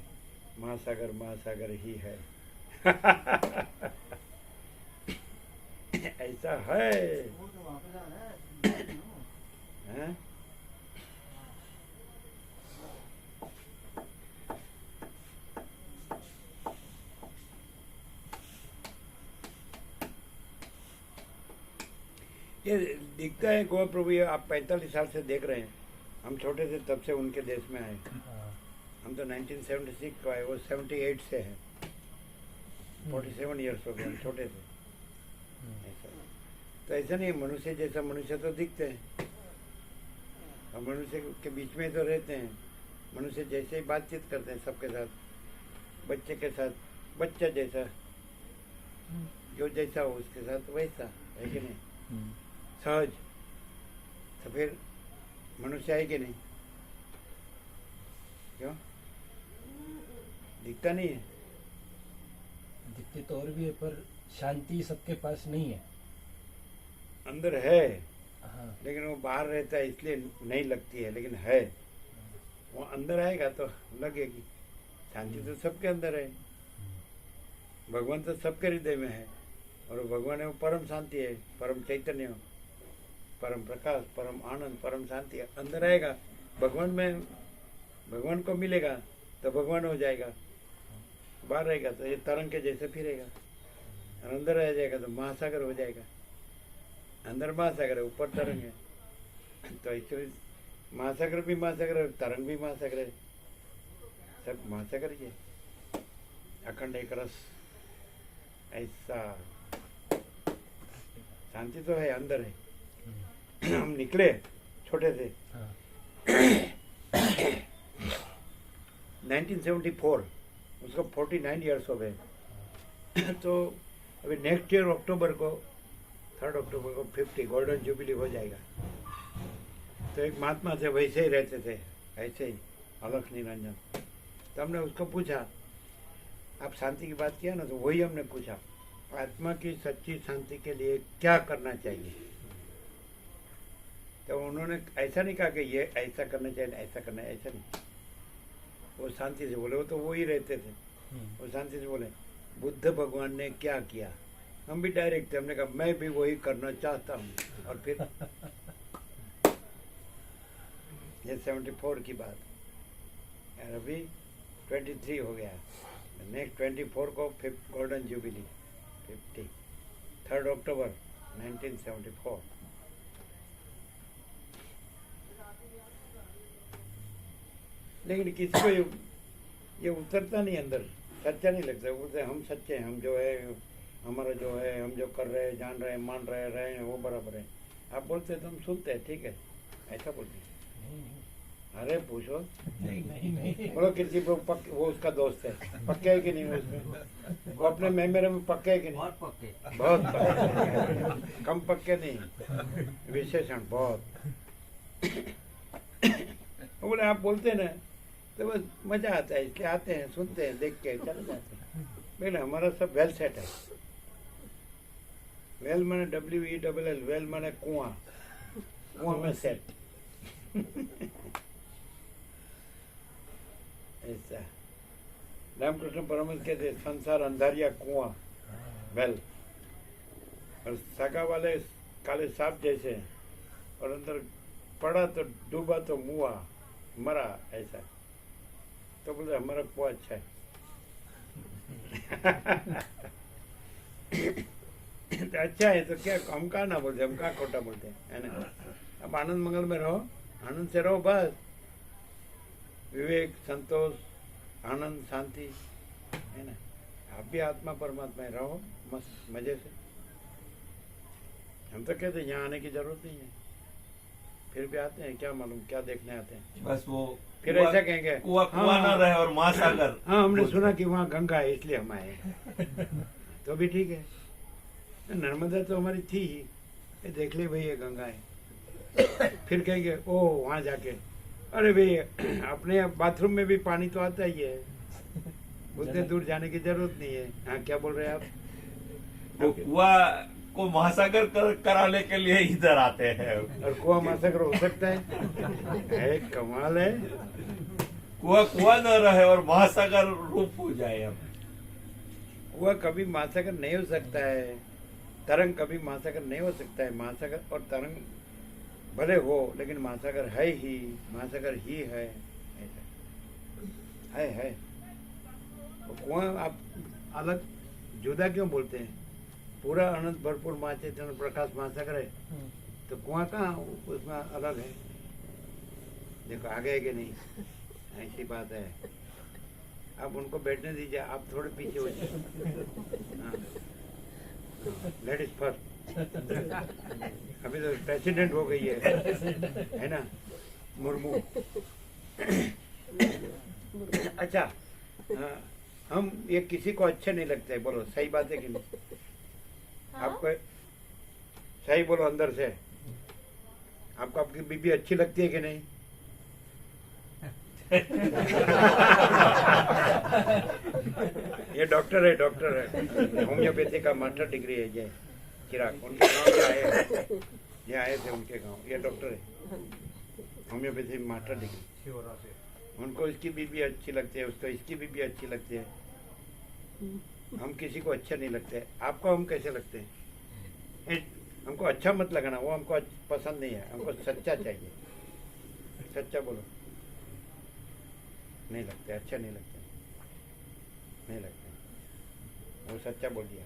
Speaker 1: महासागर महासागर ही है। ऐसा है, हैं? ये दिखता है गोवा प्रभु, ये आप 45 साल से देख रहे हैं। हम छोटे थे तब से उनके देश में आए।
Speaker 4: हाँ।
Speaker 1: हम तो 1976 को आए, वो 78 से है। 47 ईयर्स हो गए, हम छोटे थे। ऐसा तो ऐसा नहीं है, मनुष्य जैसा मनुष्य तो दिखते हैं और मनुष्य के बीच में तो रहते हैं। मनुष्य जैसे ही बातचीत करते हैं सबके साथ, बच्चे के साथ बच्चा जैसा, जो जैसा हो उसके साथ वैसा, है कि नहीं? सहज। तो फिर मनुष्य है कि नहीं? क्यों दिखता नहीं है?
Speaker 4: दिखते तो और भी है, पर शांति सबके पास नहीं है।
Speaker 1: अंदर है,
Speaker 4: हाँ
Speaker 1: लेकिन वो बाहर रहता है इसलिए नहीं लगती है, लेकिन है। वो अंदर आएगा तो लगेगी। शांति तो सबके अंदर है, भगवान तो सबके हृदय में है, और वो भगवान है, वो परम शांति है, परम चैतन्य, परम प्रकाश, परम आनंद, परम शांति अंदर आएगा। भगवान में भगवान को मिलेगा तो भगवान हो जाएगा। बाहर रहेगा तो ये तरंग के जैसे फिरेगा, और अंदर आ जाएगा तो महासागर हो जाएगा। अंदर महासागर है, ऊपर तरंग है, तो इसलिए महासागर भी महासागर है, तरंग भी महासागर है। सब महासागर ही है, अखंड एक रस ऐसा। शांति तो है, अंदर है। हम निकले छोटे से 1974, उसको 49 ईयर्स हो गए। तो अभी नेक्स्ट ईयर अक्टूबर को 3 अक्टूबर को 50 गोल्डन जुबली हो जाएगा। तो एक महात्मा थे, वैसे ही रहते थे, ऐसे ही अलख निरंजन। तो हमने उसको पूछा, आप शांति की बात किया ना, तो वही हमने पूछा, आत्मा की सच्ची शांति के लिए क्या करना चाहिए। तो उन्होंने ऐसा नहीं कहा कि ये ऐसा करना चाहिए, ऐसा करना है, ऐसा नहीं। वो शांति से बोले, वो तो वो ही रहते थे। वो शांति से बोले, बुद्ध भगवान ने क्या किया। हम भी डायरेक्ट थे, हमने कहा मैं भी वही करना चाहता हूँ। और फिर ये 74 की बात, यार अभी 23 हो गया। नेक्स्ट 24 को गोल्डन जुबिली 50, 3 अक्टूबर 1974। लेकिन किसी को ये उतरता नहीं अंदर, सच्चा नहीं लगता। बोलते हम सच्चे हैं, हम जो है, हमारा जो है, हम जो कर रहे हैं, जान रहे हैं, मान रहे हैं, वो बराबर है। आप बोलते हैं तो हम सुनते हैं, ठीक है, ऐसा बोलते हैं। अरे पूछो, बोलो किसी को वो उसका दोस्त है, पक्के है कि नहीं उसमें? वो अपने में मेरे में पक्के है कि नहीं?
Speaker 3: बहुत पक्के।
Speaker 1: बहुत पक्के, कम पक्के नहीं, विशेषण बहुत। बोले आप बोलते हैं ना, तो बस मजा आता है, इसलिए आते हैं, सुनते हैं, देख के चले जाते हैं। बोले हमारा सब वेल सेट है। वेल माने WELL, वेल माने कुआं, कुआं में सेट। ऐसा रामकृष्ण परमहंस कहते संसार अंधारिया कुआं वेल, और सागा वाले काले सांप जैसे, और अंदर पड़ा तो डूबा तो मुआ, मरा, ऐसा। तो बोले हमारा कुआं अच्छा है। तो अच्छा है तो क्या, हम कहाँ ना बोलते, हम कहाँ खोटा बोलते हैं, है ना। अब आनंद मंगल में रहो, आनंद से रहो, बस। विवेक, संतोष, आनंद, शांति, है ना। आप भी आत्मा परमात्मा में रहो, मस्त मजे से। हम तो कहते हैं यहाँ आने की जरूरत नहीं है, फिर भी आते हैं, क्या मालूम क्या देखने आते हैं।
Speaker 6: बस वो
Speaker 1: फिर ऐसा कहेंगे
Speaker 6: कुआं ना रहे और महासागर।
Speaker 1: हाँ, हमने सुना कि वहाँ गंगा है इसलिए हम आए। तो भी ठीक है, नर्मदा तो हमारी थी ही, ये देख ले भाई ये गंगा है। फिर कहेंगे ओ वहाँ जाके, अरे भाई अपने बाथरूम में भी पानी तो आता ही है, उतने दूर जाने की जरूरत नहीं है। हाँ, क्या बोल रहे हैं आप?
Speaker 6: वो कुआं को महासागर कराने के लिए इधर आते हैं।
Speaker 1: और कुआं महासागर हो सकता है? कमाल है।
Speaker 6: कुआं न रहे और महासागर रूप हो जाए। हम
Speaker 1: कुआं कभी महासागर नहीं हो सकता है, तरंग कभी महासागर नहीं हो सकता है। महासागर और तरंग भले हो, लेकिन महासागर है ही, महासागर ही है, ऐसा है। तो कुआं आप अलग जुदा क्यों बोलते हैं? पूरा अनंत भरपूर महाचैतन्य प्रकाश महासागर है, तो कुआं कहाँ उसमें अलग है? देखो आगे है कि नहीं, ऐसी बात है। आप उनको बैठने दीजिए, आप थोड़े पीछे हो जाइए। Ladies first. अभी तो प्रेसिडेंट हो गई है ना, मुर्मू। अच्छा, हम ये किसी को अच्छे नहीं लगते, बोलो सही बात है कि नहीं?
Speaker 5: हाँ?
Speaker 1: आपको सही बोलो अंदर से, आपको आपकी बीबी अच्छी लगती है कि नहीं? ये डॉक्टर है, होम्योपैथी का मास्टर डिग्री है ये चिराग, उनके गांव से आए, ये आए थे उनके गांव, ये डॉक्टर है, होम्योपैथी मास्टर डिग्री। उनको इसकी बीबी अच्छी लगती है, उसको इसकी बीबी अच्छी लगती है। हम किसी को अच्छे नहीं लगते। आपको हम कैसे लगते हैं? हमको अच्छा मत लगाना, वो हमको पसंद नहीं है, हमको सच्चा चाहिए। सच्चा बोलो। नहीं लगते, अच्छा नहीं लगते, नहीं लगते। वो सच्चा बोल दिया।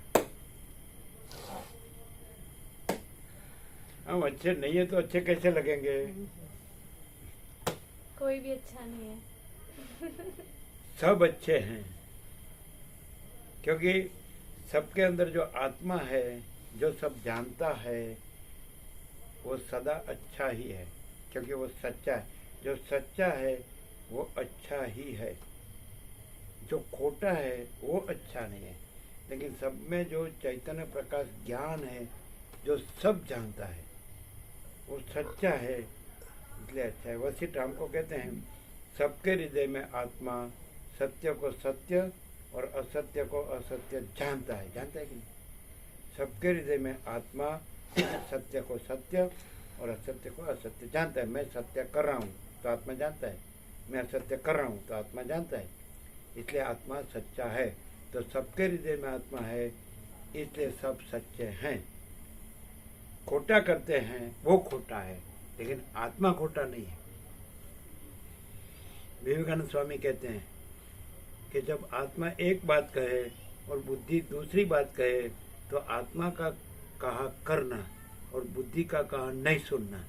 Speaker 1: हम अच्छे नहीं है तो अच्छे कैसे लगेंगे?
Speaker 5: कोई भी अच्छा नहीं है।
Speaker 1: सब अच्छे हैं, क्योंकि सबके अंदर जो आत्मा है, जो सब जानता है, वो सदा अच्छा ही है, क्योंकि वो सच्चा है। जो सच्चा है वो अच्छा ही है, जो खोटा है वो अच्छा नहीं है। लेकिन सब में जो चैतन्य प्रकाश ज्ञान है, जो सब जानता है, वो सच्चा है, इसलिए अच्छा है। वशिष्ठ हमको कहते हैं सबके हृदय में आत्मा सत्य को सत्य और असत्य को असत्य जानता है। जानता है कि नहीं? सबके हृदय में आत्मा सत्य को सत्य और असत्य को असत्य जानता है। मैं सत्य कर रहा हूँ तो आत्मा जानता है, मैं असत्य कर रहा हूँ तो आत्मा जानता है, इसलिए आत्मा सच्चा है। तो सबके हृदय में आत्मा है, इसलिए सब सच्चे हैं। खोटा करते हैं वो खोटा है, लेकिन आत्मा खोटा नहीं है। विवेकानंद स्वामी कहते हैं कि जब आत्मा एक बात कहे और बुद्धि दूसरी बात कहे, तो आत्मा का कहा करना और बुद्धि का कहा नहीं सुनना,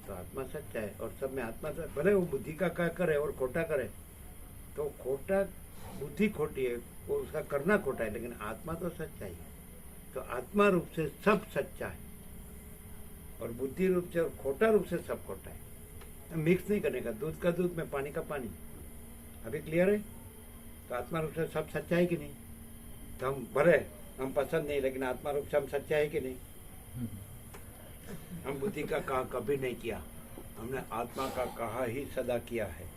Speaker 1: तो आत्मा सच्चा है। और सब में आत्मा सच्चा, भले वो बुद्धि का कहा करे और खोटा करे, तो खोटा बुद्धि खोटी है, वो उसका करना खोटा है, लेकिन आत्मा तो सच्चा ही है। तो आत्मा रूप से सब सच्चा है और बुद्धि रूप से और खोटा रूप से सब खोटा है। मिक्स नहीं करने का, दूध का दूध में पानी का पानी। अभी क्लियर है? तो आत्मा रूप से सब सच्चा है कि नहीं? तो हम भले हम पसंद नहीं, लेकिन आत्मा रूप से हम सच्चा है कि नहीं? हम बुद्धि का कहा कभी नहीं किया, हमने आत्मा का कहा ही सदा किया है।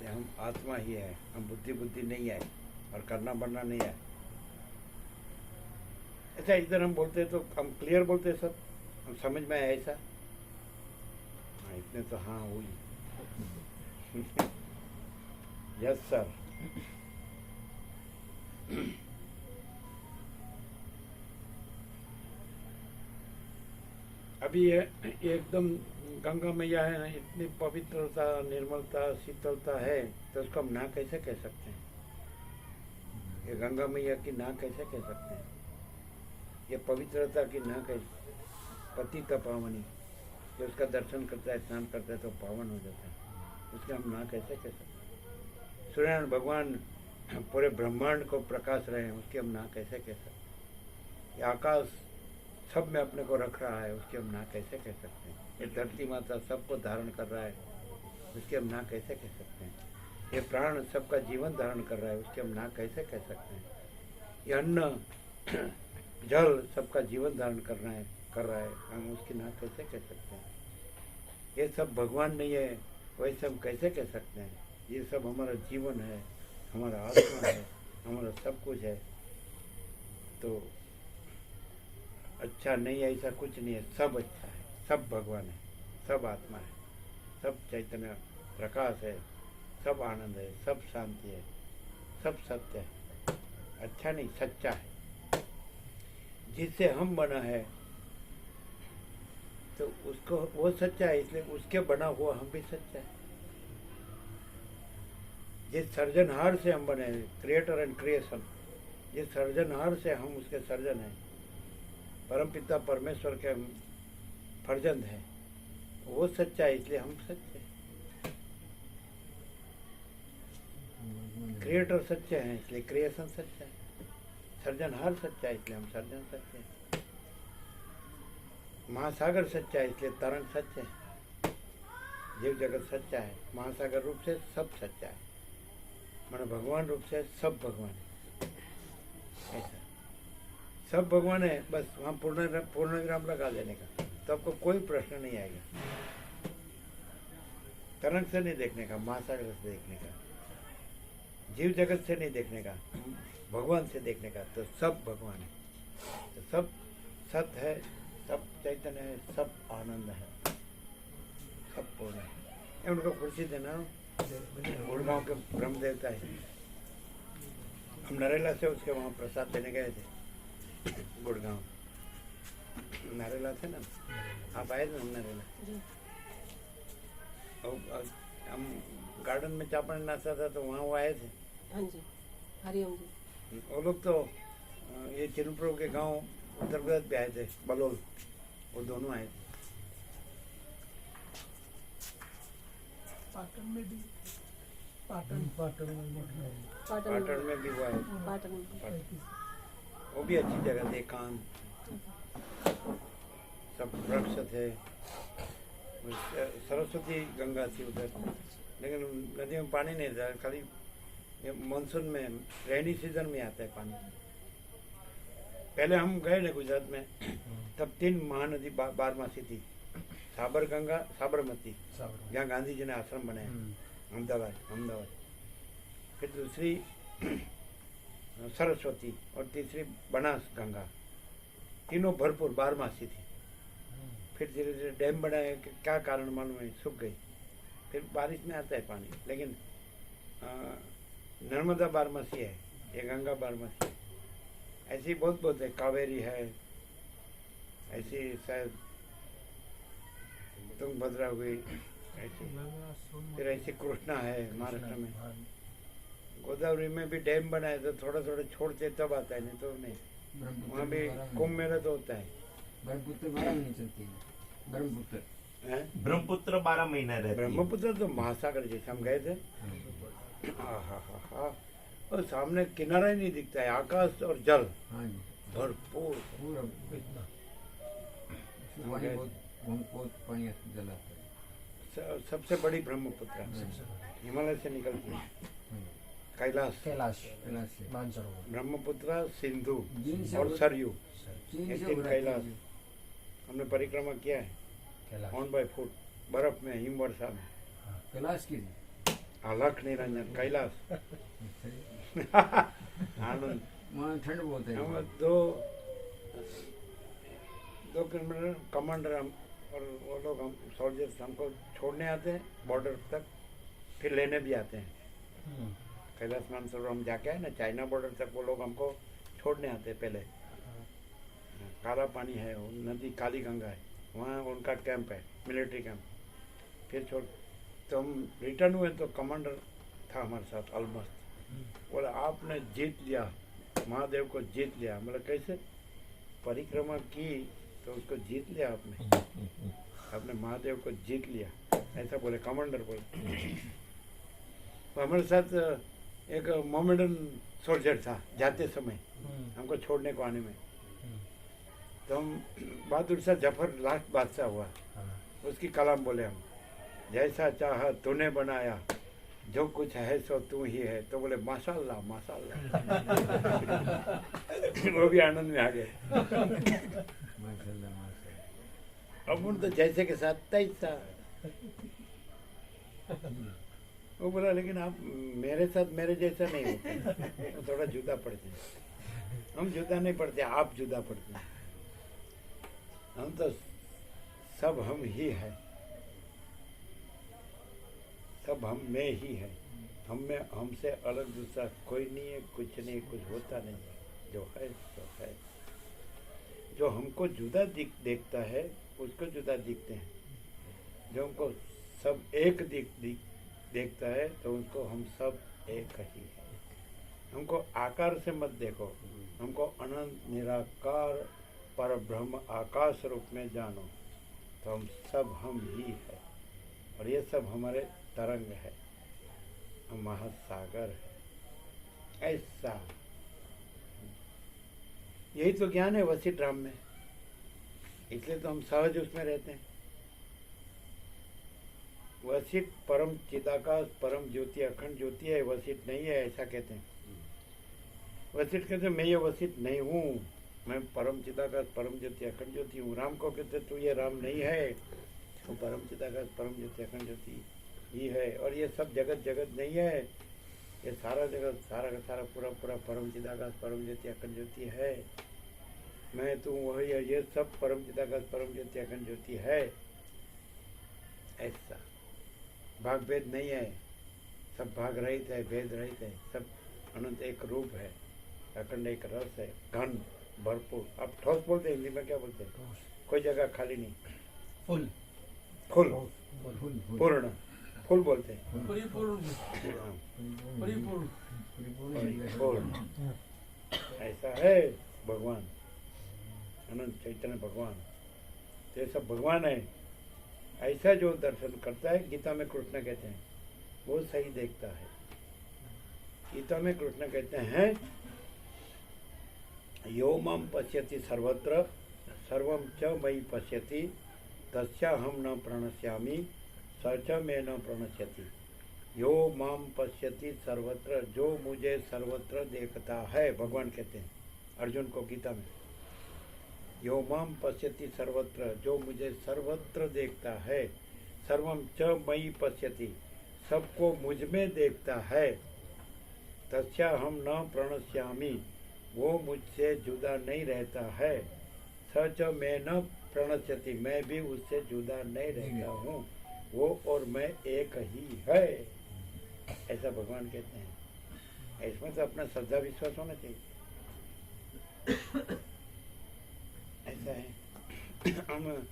Speaker 1: हम आत्मा ही है, हम बुद्धि नहीं है और करना बनना नहीं है। अच्छा, इधर हम बोलते तो हम क्लियर बोलते सब, हम समझ में आया ऐसा? हाँ, इतने तो हाँ हुई। Yes sir. अभी ये एकदम गंगा मैया है ना, इतनी पवित्रता, निर्मलता, शीतलता है, तो उसको हम ना कैसे कह सकते हैं? ये गंगा मैया की ना कैसे कह सकते हैं? ये पवित्रता की ना कैसे? पतित पावनी, जो उसका दर्शन करता है, स्नान करता है तो पावन हो जाता है, उसके हम ना कैसे कह सकते हैं? सूर्यनारायण भगवान पूरे ब्रह्मांड को प्रकाश रहे हैं, उसके हम ना कैसे कह सकते हैं? ये आकाश सब में अपने को रख रहा है, उसके हम ना कैसे कह सकते हैं? ये धरती माता सबको धारण कर रहा है, उसके हम ना कैसे कह सकते हैं? ये प्राण सबका जीवन धारण कर रहा है, उसके हम ना कैसे कह सकते हैं? ये अन्न जल सबका जीवन धारण कर रहा है, हम उसकी ना कैसे कह सकते हैं? ये सब भगवान नहीं है, वैसे हम कैसे कह सकते हैं? ये सब हमारा जीवन है, हमारा आत्मा है, हमारा सब कुछ है। तो अच्छा नहीं है ऐसा कुछ नहीं है, सब अच्छा है, सब भगवान है, सब आत्मा है, सब चैतन्य प्रकाश है, सब आनंद है, सब शांति है, सब सत्य है। अच्छा नहीं, सच्चा है। जिससे हम बना है तो उसको वो सच्चा है, इसलिए उसके बना हुआ हम भी सच्चा है। जिस सर्जनहार से हम बने हैं, क्रिएटर एंड क्रिएशन, जिस सर्जनहार से हम उसके सर्जन हैं, परमपिता परमेश्वर के हम फर्जंद हैं, वो सच्चा है, इसलिए हम सच्चे हैं। क्रिएटर सच्चे हैं, इसलिए क्रिएशन सच्चा है। सर्जनहार सच्चा है, इसलिए हम सर्जन सच्चे हैं। महासागर सच्चा है, इसलिए तरंग सच्चे हैं। जीव जगत सच्चा है, महासागर रूप से सब सच्चा है, मानो भगवान रूप से सब भगवान है। ऐसा सब भगवान है, बस वहाँ पूर्ण विराम लगा देने का, तो आपको कोई प्रश्न नहीं आएगा। तरंग से नहीं देखने का, महासागर से देखने का, जीव जगत से नहीं देखने का, भगवान से देखने का, तो सब भगवान है। तो सब सत है, सब चैतन्य है, सब आनंद है, सब पूर्ण है। उनको खुशी देना, गुड़गांव के ब्रह्म देवता है, हम नरेला से उसके वहाँ प्रसाद देने गए थे। गुड़गांव नरेला थे ना, आप आए थे ना नरेला? और हम गार्डन में चाय पानी नाश्ता था तो वहाँ वो आए थे।
Speaker 10: हाँ जी, हरिओम जी।
Speaker 1: वो लोग तो ये चिन्नपुर के गांव उत्तर प्रदेश पे आए थे, बलोल, वो दोनों आए थे।
Speaker 2: पाटन में भी पाटन
Speaker 1: पाटन
Speaker 10: पाटन
Speaker 1: में भी हुआ है,
Speaker 10: पाटन में
Speaker 1: वो भी अच्छी जगह थे, एकांत, सब वृक्ष थे। सरस्वती गंगा थी उधर, लेकिन नदी में पानी नहीं था, खाली ये मानसून में, रेनी सीजन में आता है पानी। पहले हम गए ना गुजरात में, तब 3 महानदी बारमासी थी, साबर गंगा, साबरमती, जहाँ गांधी जी ने आश्रम बनाया, अहमदाबाद। फिर दूसरी सरस्वती और तीसरी बनास गंगा, तीनों भरपूर बारमासी थी। फिर धीरे धीरे डैम बनाए, क्या कारण मालूम है, सूख गई। फिर बारिश में आता है पानी, लेकिन नर्मदा बारमासी है, ये गंगा बारमासी है। ऐसी बहुत है, कावेरी है, ऐसी शायद तुंगभद्रा हुई, ऐसी फिर ऐसी कृष्णा है महाराष्ट्र में। गोदावरी में भी डैम बनाए तो थोड़ा थोड़ा छोड़ते तब आता है, नहीं तो नहीं। वहाँ भी कुंभ मेला तो होता है।
Speaker 3: ब्रह्मपुत्र 12 महीने चलती है। ब्रह्मपुत्र
Speaker 6: ब्रह्मपुत्र 12 महीना रहती है।
Speaker 1: ब्रह्मपुत्र तो महासागर जैसे हम गए थे, हा, और सामने किनारा ही नहीं दिखता है, आकाश और जल
Speaker 3: हाँ जी,
Speaker 1: भरपूर।
Speaker 3: पूरा पानी बहुत पानी जला है।
Speaker 1: सबसे बड़ी ब्रह्मपुत्र हिमालय से निकलती है, कैलाश,
Speaker 4: मानसरोवर,
Speaker 1: ब्रह्मपुत्र, सिंधु
Speaker 3: चीन से
Speaker 1: और सरयू,
Speaker 3: चीन
Speaker 1: ये
Speaker 3: से
Speaker 1: 3
Speaker 3: उभरती
Speaker 1: कैलाश।
Speaker 3: है।
Speaker 1: हमने परिक्रमा किया है, 1/4 फुट बर्फ में, हिमवर्षा में।
Speaker 3: कैलाश की
Speaker 1: अलख निरंजन कैलाश आनंद।
Speaker 3: वहाँ ठंड बहुत है।
Speaker 1: हम 2 किलोमीटर कमांडर हम और वो लोग, हम सोल्जर्स, हमको छोड़ने आते हैं बॉर्डर तक, फिर लेने भी आते हैं। कैलाश मानसरोवर हम जाके आए ना, चाइना बॉर्डर तक वो लोग हमको छोड़ने आते हैं पहले। काला पानी है, वो नदी काली गंगा है, वहाँ उनका कैंप है, मिलिट्री कैंप। फिर छोड़ तो हम रिटर्न हुए तो कमांडर था हमारे साथ, ऑलमोस्ट। बोला आपने जीत लिया, महादेव को जीत लिया। बोला कैसे? परिक्रमा की तो उसको जीत लिया आपने महादेव को जीत लिया, ऐसा बोले कमांडर बोले। तो हमारे साथ एक मोमेडन सोल्जर था जाते समय, हमको छोड़ने को आने में। तो हम बहादुर शाह जफर लास्ट बादशाह हुआ, उसकी कलाम बोले हम, जैसा चाहा तूने बनाया, जो कुछ है सो तू ही है। तो बोले माशाल्लाह माशाल्लाह। वो भी आनंद में आ गए। अब उन तो जैसे के साथ तैसा। वो बोला लेकिन आप मेरे साथ मेरे जैसा नहीं होते, तो थोड़ा जुदा पड़ते हैं। हम जुदा नहीं पड़ते, आप जुदा पड़ते हैं। हम तो सब हम ही है, सब हम में ही है। हम में हमसे अलग दूसरा कोई नहीं है, कुछ नहीं, कुछ होता नहीं। जो है सो है। जो हमको जुदा देखता है उसको जुदा दिखते हैं। जो हमको सब एक देखता है तो उसको हम सब एक ही है। हमको आकार से मत देखो, हमको अनंत निराकार पर ब्रह्म आकाश रूप में जानो, तो हम सब हम ही है। और ये सब हमारे तरंग है, हम महासागर है। ऐसा यही तो ज्ञान है वशिष्ठ राम में, इसलिए तो हम सहज उसमें रहते हैं। वशिष्ठ परम चिदाकाश परम ज्योति अखंड ज्योति है, वशिष्ठ नहीं है ऐसा कहते हैं। वशिष्ठ कहते मैं ये वशिष्ठ नहीं हूँ, मैं परम चिदाकाश परम ज्योति अखंड ज्योति हूँ। राम को कहते तू ये राम नहीं है, वो परम चिदाकाश परम ज्योति अखंड ज्योति ही है। और ये सब जगत जगत नहीं है, ये सारा जगत सारा का सारा पूरा पूरा परम चिदाकाश परम ज्योति अखंड ज्योति है। मैं तू वही है, ये सब परम चिदाकाश परम ज्योति अखंड ज्योति है। ऐसा भाग भेद नहीं है, सब भाग रहित है, भेद रहित है, सब अनंत एक रूप है, अखंड एक रस है, घन भरपूर। अब ठोस बोलते हैं, हिंदी में क्या बोलते हैं? कोई जगह खाली नहीं,
Speaker 4: फुल
Speaker 1: फुल पूर्ण, फुल बोलते हैं। पूर्ण ऐसा है भगवान, अनंत चैतन्य भगवान। तो ये सब भगवान है। ऐसा जो दर्शन करता है, गीता में कृष्ण कहते हैं, वो सही देखता है। गीता में कृष्ण कहते हैं यो माम पश्यति सर्वत्र सर्वम च मयि पश्यति तस्याहम न प्रणश्यामि स च मे न प्रणश्यति। यो माम पश्यति सर्वत्र, जो मुझे सर्वत्र देखता है, भगवान कहते हैं अर्जुन को गीता में। यो माम पश्यति सर्वत्र, जो मुझे सर्वत्र देखता है, सर्वम च मयि पश्यति, सबको मुझ में देखता है, तस्याहम न प्रणश्यामि, वो मुझसे जुदा नहीं रहता है, सच मैं न प्रणश्यति, मैं भी उससे जुदा नहीं रहता हूँ, वो और मैं एक ही है, ऐसा भगवान कहते हैं। इसमें तो अपना श्रद्धा विश्वास होना चाहिए। ऐसा है। हम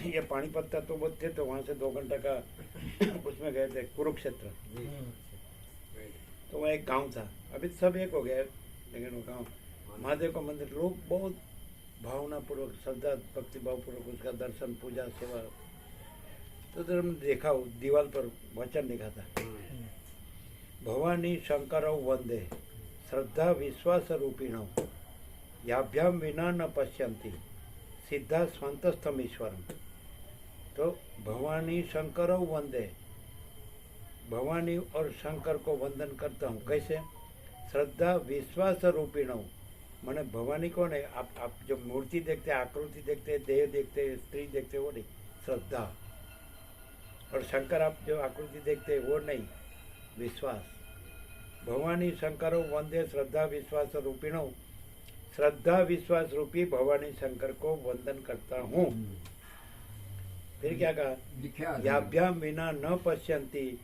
Speaker 1: ये पानीपत का तो बहुत थे, तो वहाँ से 2 घंटा का उसमें गए थे कुरुक्षेत्र। तो वहाँ एक गांव था, अभी सब एक हो गया है, लेकिन वो गांव महादेव का मंदिर, लोग बहुत भावना पूर्वक श्रद्धा भक्ति भाव पूर्वक उसका दर्शन पूजा सेवा। तो जब हमने देखा दीवार पर वचन लिखा था, भवानी शंकरौ वंदे श्रद्धा विश्वास रूपिणौ याभ्याम विना न पश्यन्ति सिद्धा स्वंतस्थम ईश्वरम। तो भवानी शंकरौ वंदे, भवानी और शंकर को वंदन करता हूँ। कैसे? श्रद्धा विश्वास रूपिणौ, माने भवानी कौन है? आप जो मूर्ति देखते हैं, आकृति देखते हैं, देह देखते हैं, स्त्री देखते हैं, वो नहीं, श्रद्धा। और शंकर आप जो आकृति देखते हैं वो नहीं, विश्वास। भवानी शंकरो वंदे श्रद्धा विश्वास रूपिणो, श्रद्धा विश्वास रूपी भवानी शंकर को वंदन करता हूँ। फिर क्या कहा? याभ्याम विना न पश्यन्ति,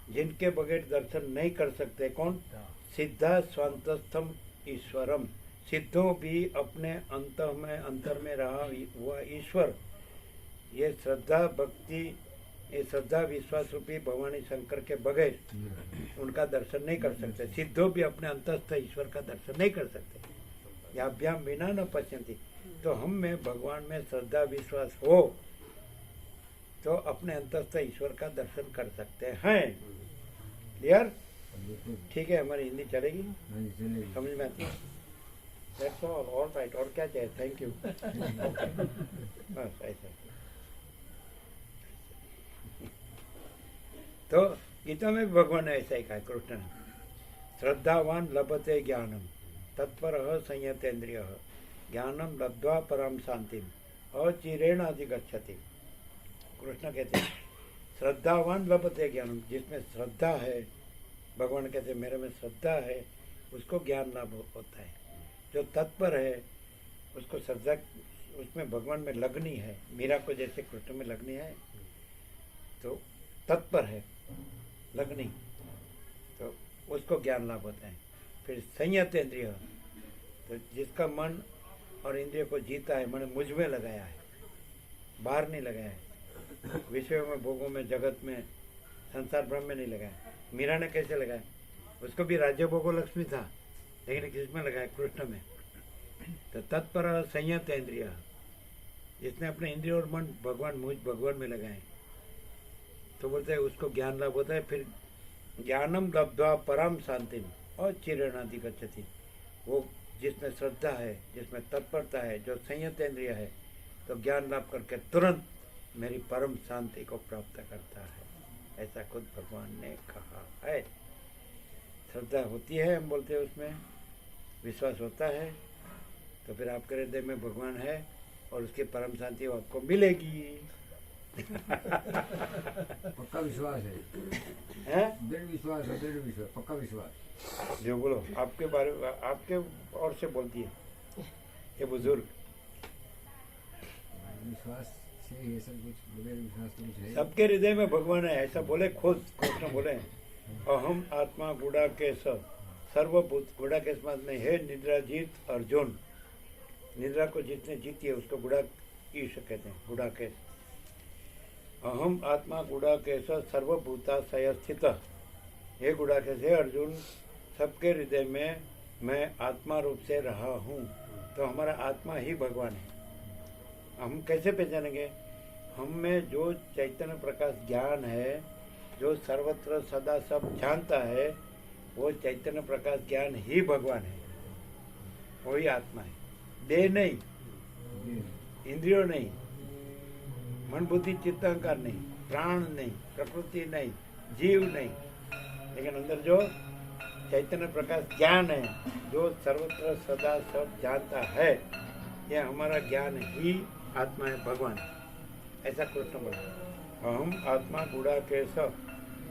Speaker 1: जिनके बगैर दर्शन नहीं कर सकते। कौन? सिद्धा स्वांतस्थम ईश्वरम, सिद्धों भी अपने अंतर में रहा हुआ ईश्वर। ये श्रद्धा भक्ति, ये श्रद्धा विश्वास रूपी भवानी शंकर के बगैर उनका दर्शन नहीं कर सकते। सिद्धों भी अपने अंतस्थ ईश्वर का दर्शन नहीं कर सकते। याभ्याम बिना न पश्यन्ति, तो हम में भगवान में श्रद्धा विश्वास हो तो अपने अंतस्थ ईश्वर का दर्शन कर सकते हैं। क्लियर? ठीक है, हमारी हिंदी चलेगी, समझ में आती है? That's all right। और क्या चाहिए? Thank you. बस ऐसा। तो गीता में भी भगवान ने ऐसा ही कहा, कृष्ण ने, श्रद्धावान लभते ज्ञानम तत्परः संयतेन्द्रियः ज्ञानम लब्ध्वा परम शांतिम अचिरेण अधिगच्छति। कृष्ण कहते हैं श्रद्धावान लभते ज्ञानम, जिसमें श्रद्धा है, भगवान कहते हैं मेरे में श्रद्धा है, उसको ज्ञान लाभ होता है। जो तत्पर है उसको श्रद्धा, उसमें भगवान में लगनी है, मीरा को जैसे कृष्ण में लगनी है, तो तत्पर है लगनी, तो उसको ज्ञान लाभ होता है। फिर संयत इंद्रिय, तो जिसका मन और इंद्रिय को जीता है, मैंने मुझ में लगाया है, बाहर नहीं लगाया है, विषयों में, भोगों में, जगत में, संसार भ्रम में नहीं लगाया। मीरा ने कैसे लगाया? उसको भी राज्य भोगो लक्ष्मी था, लेकिन किसमें लगाया? कृष्ण में। तो तत्पर संयत इंद्रिय, जिसने अपने इंद्रिय और मन भगवान, मुझ भगवान में लगाए, तो बोलते हैं उसको ज्ञान लाभ होता है। फिर ज्ञानम लब्ध्वा परम शांतिम और चिरेणादि गच्छति, वो जिसमें श्रद्धा है, जिसमें तत्परता है, जो संयत इंद्रिय है, तो ज्ञान लाभ करके तुरंत मेरी परम शांति को प्राप्त करता है, ऐसा खुद भगवान ने कहा है। श्रद्धा होती है, हम बोलते हैं उसमें विश्वास होता है, तो फिर आपके हृदय में भगवान है और उसकी परम शांति आपको मिलेगी।
Speaker 3: पक्का विश्वास है, दृढ़ विश्वास है, दृढ़ विश्वास, पक्का विश्वास।
Speaker 1: जो बोलो, आपके बारे में, आपके और से बोलती है ये बुजुर्ग।
Speaker 3: विश्वास से ये सब कुछ, बगैर विश्वास तो कुछ है।
Speaker 1: सबके हृदय में भगवान है, ऐसा बोले खुद कृष्ण बोले, अहम आत्मा गुड़ाकेश सर्वभूत। गुड़ाकेश मत में है निद्रा जीत अर्जुन, निद्रा को जितने जीती है उसको गुड़ा ईश कहते हैं, गुड़ाकेश। अहम आत्मा गुड़ाकेश सर्वभूताशय स्थित, हे गुड़ाकेश, हे अर्जुन, सबके हृदय में मैं आत्मा रूप से रहा हूँ। तो हमारा आत्मा ही भगवान है। हम कैसे पहचानेंगे? हम में जो चैतन्य प्रकाश ज्ञान है, जो सर्वत्र सदा सब जानता है, वो चैतन्य प्रकाश ज्ञान ही भगवान है, वही आत्मा है। देह नहीं, इंद्रियों नहीं, मन बुद्धि चित्त अहंकार नहीं, प्राण नहीं, प्रकृति नहीं, जीव नहीं, लेकिन अंदर जो चैतन्य प्रकाश ज्ञान है, जो सर्वत्र सदा सब जानता है, यह हमारा ज्ञान ही आत्मा है, भगवान। ऐसा कृष्ण बोला, अहम आत्मा गुड़ाकेश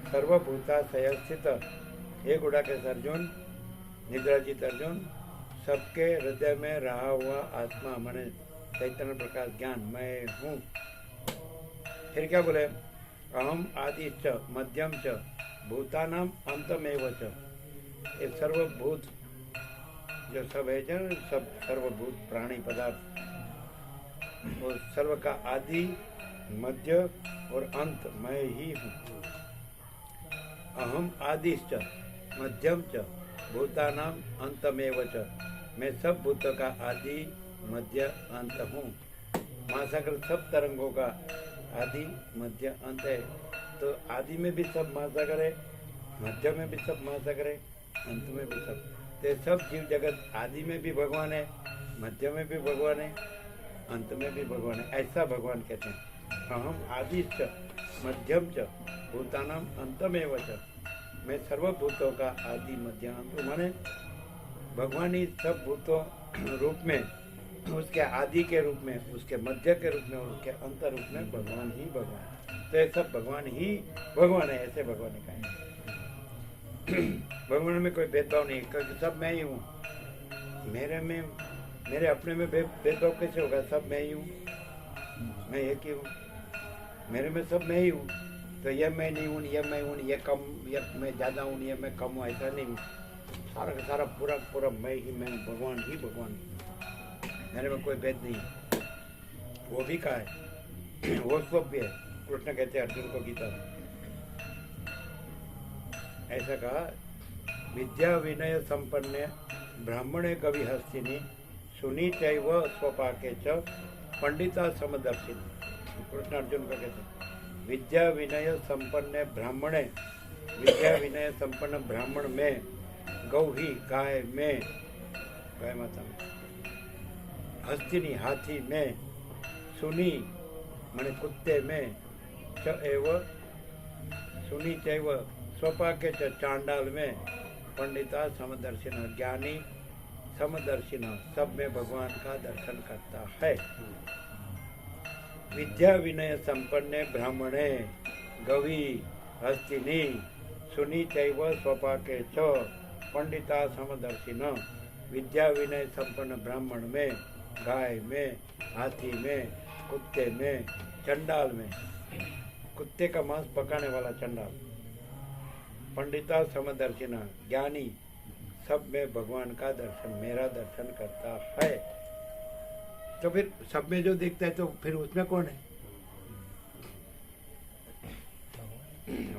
Speaker 1: सर्वभूताशय स्थित। हे गुड़ाकेश अर्जुन, निद्राजित अर्जुन, सबके हृदय में रहा हुआ आत्मा माने चैतन्य प्रकाश ज्ञान मैं हूँ। फिर क्या बोले, अहम आदि च मध्यम च भूतानाम अंतमेव च। ये सर्वभूत जो सब है जो सब सर्वभूत प्राणी पदार्थ, वो सर्व का आदि मध्य और अंत मैं ही हूँ। अहम आदि च मध्यम च भूतानाम अंतमेव च। मैं सब भूतों का आदि मध्य अंत हूँ। महासागर सब तरंगों का आदि मध्य अंत है। तो आदि में भी सब महासागर है, मध्य में भी सब महासागर है, अंत में भी सब। तो सब जीव जगत आदि में भी भगवान है, मध्य में भी भगवान है, अंत में भी भगवान है। ऐसा भगवान कहते हैं। अहम आदि च मध्यम च भूतानाम अंतमेव च। मैं सर्वभूतों का आदि मध्य अंत, माने भगवान ही सब भूतों रूप में, उसके आदि के रूप में, उसके मध्य के रूप में और उसके अंत रूप में भगवान ही भगवान है। तो ये सब भगवान ही भगवान है, ऐसे भगवान ने कहा है। भगवान में कोई भेदभाव नहीं, क्योंकि सब मैं ही हूँ। मेरे अपने में भेदभाव कैसे होगा? सब मैं ही हूँ, मैं एक ही हूँ। मेरे में सब मैं ही हूँ, तो यह मैं नहीं हूँ, यह मैं हूँ, यह कम, यह मैं ज़्यादा हूँ, यह मैं कम हूँ, ऐसा नहीं हूँ। सारा का सारा पूरा पूरा मैं ही मैं, भगवान ही भगवान। मेरे में कोई भेद नहीं है। वो भी कहा है, वो श्लोक भी है। कृष्ण कहते हैं अर्जुन को गीता में, ऐसा कहा, विद्या विनय संपन्ने ब्राह्मणे कवि हस्तिनी सुनी चैव स्वपाके च पंडिता समदर्शिनी। कृष्ण अर्जुन को कहते हैं, विद्या विनय संपन्न ब्राह्मणे, विद्या विनय संपन्न ब्राह्मण में, गौही गाय में, गाय माता में, हस्तिनी हाथी में, सुनी माने कुत्ते में, च एव सुनी चैव स्वपाके च चांडाल में, पंडिता समदर्शिन ज्ञानी समदर्शिन सब में भगवान का दर्शन करता है। विद्या विनय संपन्ने ब्राह्मणे गवी हस्तिनी सुनी चैव स्वपाके च पंडिता समदर्शिन। विद्या विनय संपन्न ब्राह्मण में, गाय में, हाथी में, कुत्ते में, चंडाल में, कुत्ते का मांस पकाने वाला चंडाल, पंडिता समदर्शिन ज्ञानी सब में भगवान का दर्शन, मेरा दर्शन करता है। तो फिर सब में जो दिखता है तो फिर उसमें कौन है?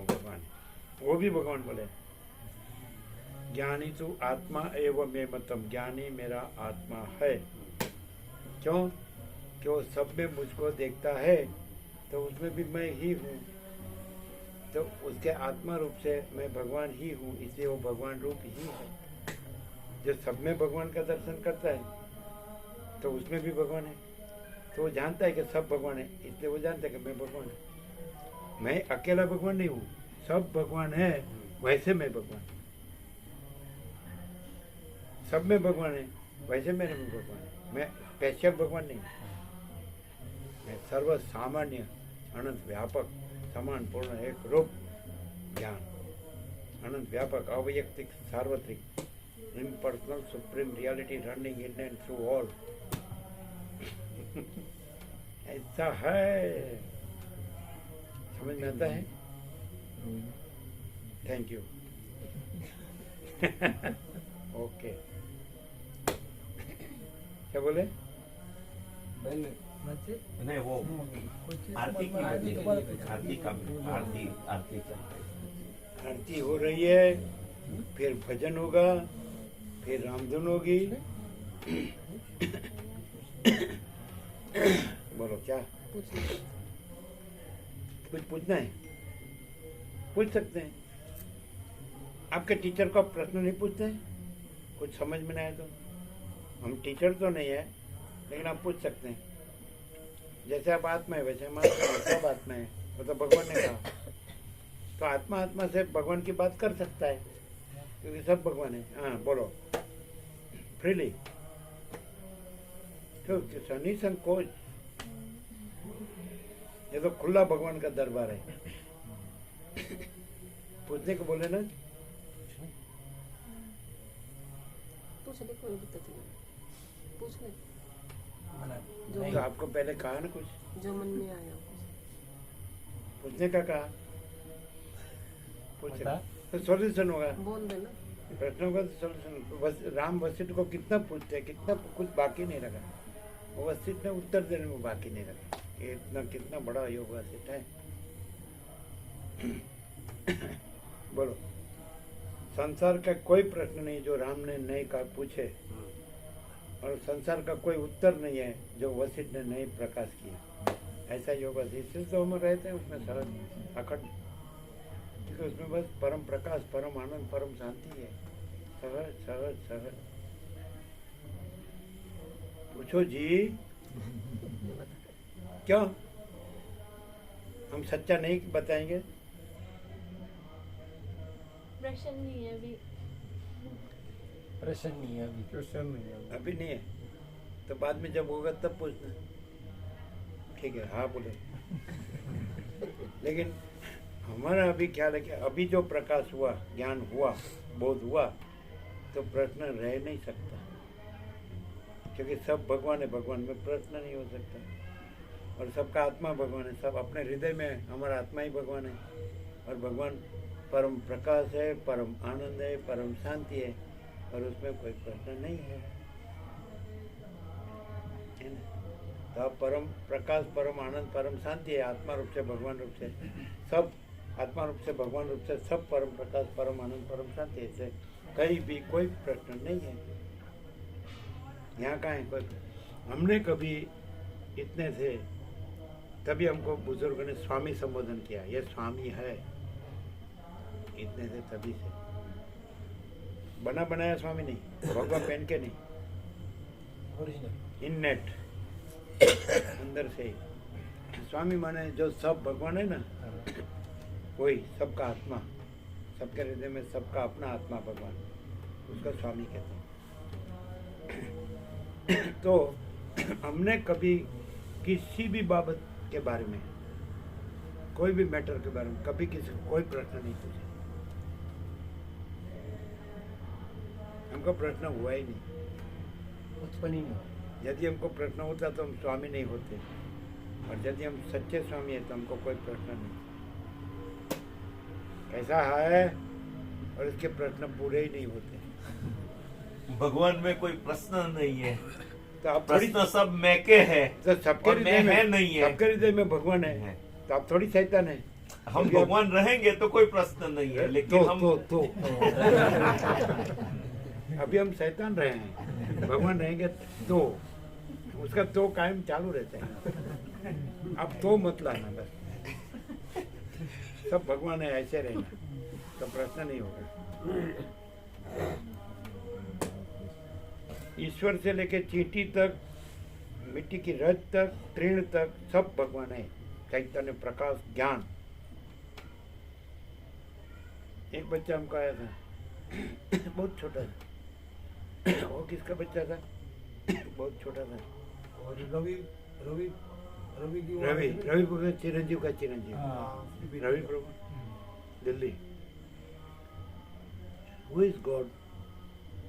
Speaker 1: भगवान, वो भी भगवान बोले, ज्ञानी तू आत्मा एवं मे मतम, ज्ञानी मेरा आत्मा है। क्यों? क्यों सब में मुझको देखता है, तो उसमें भी मैं ही हूँ। तो उसके आत्मा रूप से मैं भगवान ही हूँ, इसलिए वो भगवान रूप ही है। जो सब में भगवान का दर्शन करता है तो उसमें भी भगवान है। तो वो जानता है कि सब भगवान है, इसलिए वो जानता है कि मैं भगवान हूँ। मैं अकेला भगवान नहीं हूँ, सब भगवान है, वैसे मैं भगवान। सब में भगवान है, वैसे मेरे में भगवान है। मैं स्पेशल भगवान नहीं, मैं सर्व सामान्य अनंत व्यापक समान पूर्ण एक रूप ज्ञान, अनंत व्यापक अवैयक्तिक सार्वत्रिक impersonal supreme reality running in and through all. ऐसा है, समझ में आता है? Thank you. ओके, क्या बोले?
Speaker 6: नहीं वो आरती की आरती का
Speaker 1: आरती हो रही है, फिर भजन होगा, फिर रामधुन होगी। बोलो क्या कुछ पूछना है? पूछ सकते हैं। आपके टीचर को आप प्रश्न नहीं पूछते हैं? कुछ समझ में नहीं आए तो? हम टीचर तो नहीं है, लेकिन आप पूछ सकते हैं। जैसे आप आत्मा है वैसे हम आत्मा है, सब आत्मा है, वो तो भगवान ने कहा। तो आत्मा आत्मा से भगवान की बात कर सकता है, क्योंकि सब भगवान है। हाँ बोलो फ्रीली, तो निसंकोच। ये तो खुला भगवान का दरबार है। पूछने को बोले ना,
Speaker 10: पूछ ले, कोई दिक्कत नहीं, पूछ ले
Speaker 1: तो आपको पहले कहा ना कुछ,
Speaker 10: जो मन में आया।
Speaker 1: पूछने का कहा, पूछे
Speaker 4: बता।
Speaker 1: तो सॉल्यूशन होगा।
Speaker 10: बोल देना।
Speaker 1: प्रश्नों का तो सॉल्यूशन। राम वशिष्ठ को कितना पूछते हैं, कितना कुछ बाकी नहीं रखा। वो वशिष्ठ ने उत्तर देने में बाकी नहीं रखा। ये इतना कितना बड़ा योग वशिष्ठ है। बोलो, संसार का कोई प्रश्न नहीं जो राम ने नहीं कहा पूछे, और संसार का कोई उत्तर नहीं है जो वशिष्ठ ने नहीं प्रकाश किया। ऐसा योग वशिष्ठ तो हम रहते हैं उसमें सरल अखंड, क्योंकि उसमें बस परम प्रकाश, परम आनंद, परम शांति है। सहज सहज सहज। पूछो जी, क्यों हम सच्चा नहीं बताएंगे?
Speaker 5: प्रश्न नहीं है अभी।
Speaker 4: प्रश्न नहीं है अभी।
Speaker 1: अभी नहीं है तो बाद में जब होगा तब पूछना। ठीक है, हाँ बोले। लेकिन हमारा अभी ख्याल है कि अभी जो प्रकाश हुआ, ज्ञान हुआ, बोध हुआ, तो प्रश्न रह नहीं सकता, क्योंकि सब भगवान है। भगवान में प्रश्न नहीं हो सकता, और सबका आत्मा भगवान है। सब अपने हृदय में, हमारा आत्मा ही भगवान है, और भगवान परम प्रकाश है, परम आनंद है, परम शांति है, और उसमें कोई प्रश्न नहीं है ना? तो आप परम प्रकाश, परम आनंद, परम शांति है, आत्मा रूप से, भगवान रूप से सब, आत्मा रूप से, भगवान रूप से सब परम प्रकाश, परम आनंद, परम शांति है। कहीं भी कोई प्रश्न नहीं है। यहाँ कहाँ है कोई? हमने कभी इतने थे, तभी हमको बुजुर्गों ने स्वामी संबोधन किया, ये स्वामी है। इतने थे तभी से, बना बनाया स्वामी नहीं, भगवान पहन के नहीं,
Speaker 4: ओरिजिनल
Speaker 1: इन नेट अंदर से ही। स्वामी माने जो सब भगवान है ना, वही सबका आत्मा, सबके हृदय में सबका अपना आत्मा भगवान, उसका स्वामी कहते हैं। तो हमने कभी किसी भी बाबत के बारे में, कोई भी मैटर के बारे में कभी किसी को कोई प्रश्न नहीं पूछा। हमको प्रश्न हुआ ही नहीं,
Speaker 4: उत्पन्न ही नहीं।
Speaker 1: यदि हमको प्रश्न होता तो हम स्वामी नहीं होते, और यदि हम सच्चे स्वामी है तो हमको कोई प्रश्न नहीं। कैसा है, और इसके प्रश्न पूरे ही नहीं होते।
Speaker 6: भगवान में कोई प्रश्न नहीं है,
Speaker 1: तो आप थोड़ी,
Speaker 6: प्रश्न सब मैं के है,
Speaker 1: तो सबके
Speaker 6: और
Speaker 1: हृदय
Speaker 6: मैं
Speaker 1: में
Speaker 6: है नहीं है।
Speaker 1: सबके हृदय में भगवान है, तो आप थोड़ी शैतान है।
Speaker 6: हम
Speaker 1: क्योंकि
Speaker 6: भगवान रहेंगे तो कोई प्रश्न नहीं है, लेकिन हम
Speaker 1: तो अभी हम शैतान रहे हैं, भगवान रहेंगे तो उसका तो कायम चालू रहता है। अब तो मत लाना, बस सब भगवान है, ऐसे रहना, तो प्रश्न नहीं होगा। ईश्वर से लेके चींटी तक, मिट्टी की रज तक, तृण तक, सब भगवान है। चैतन्य, प्रकाश, ज्ञान। एक बच्चा हमको आया था, बहुत छोटा था। वो किसका बच्चा था? बहुत छोटा था।
Speaker 2: और रवि रवि रवि की
Speaker 1: रवि रवि प्रभु, चिरंजीव का चिरंजीव, रवि प्रभु, दिल्ली। Who is God?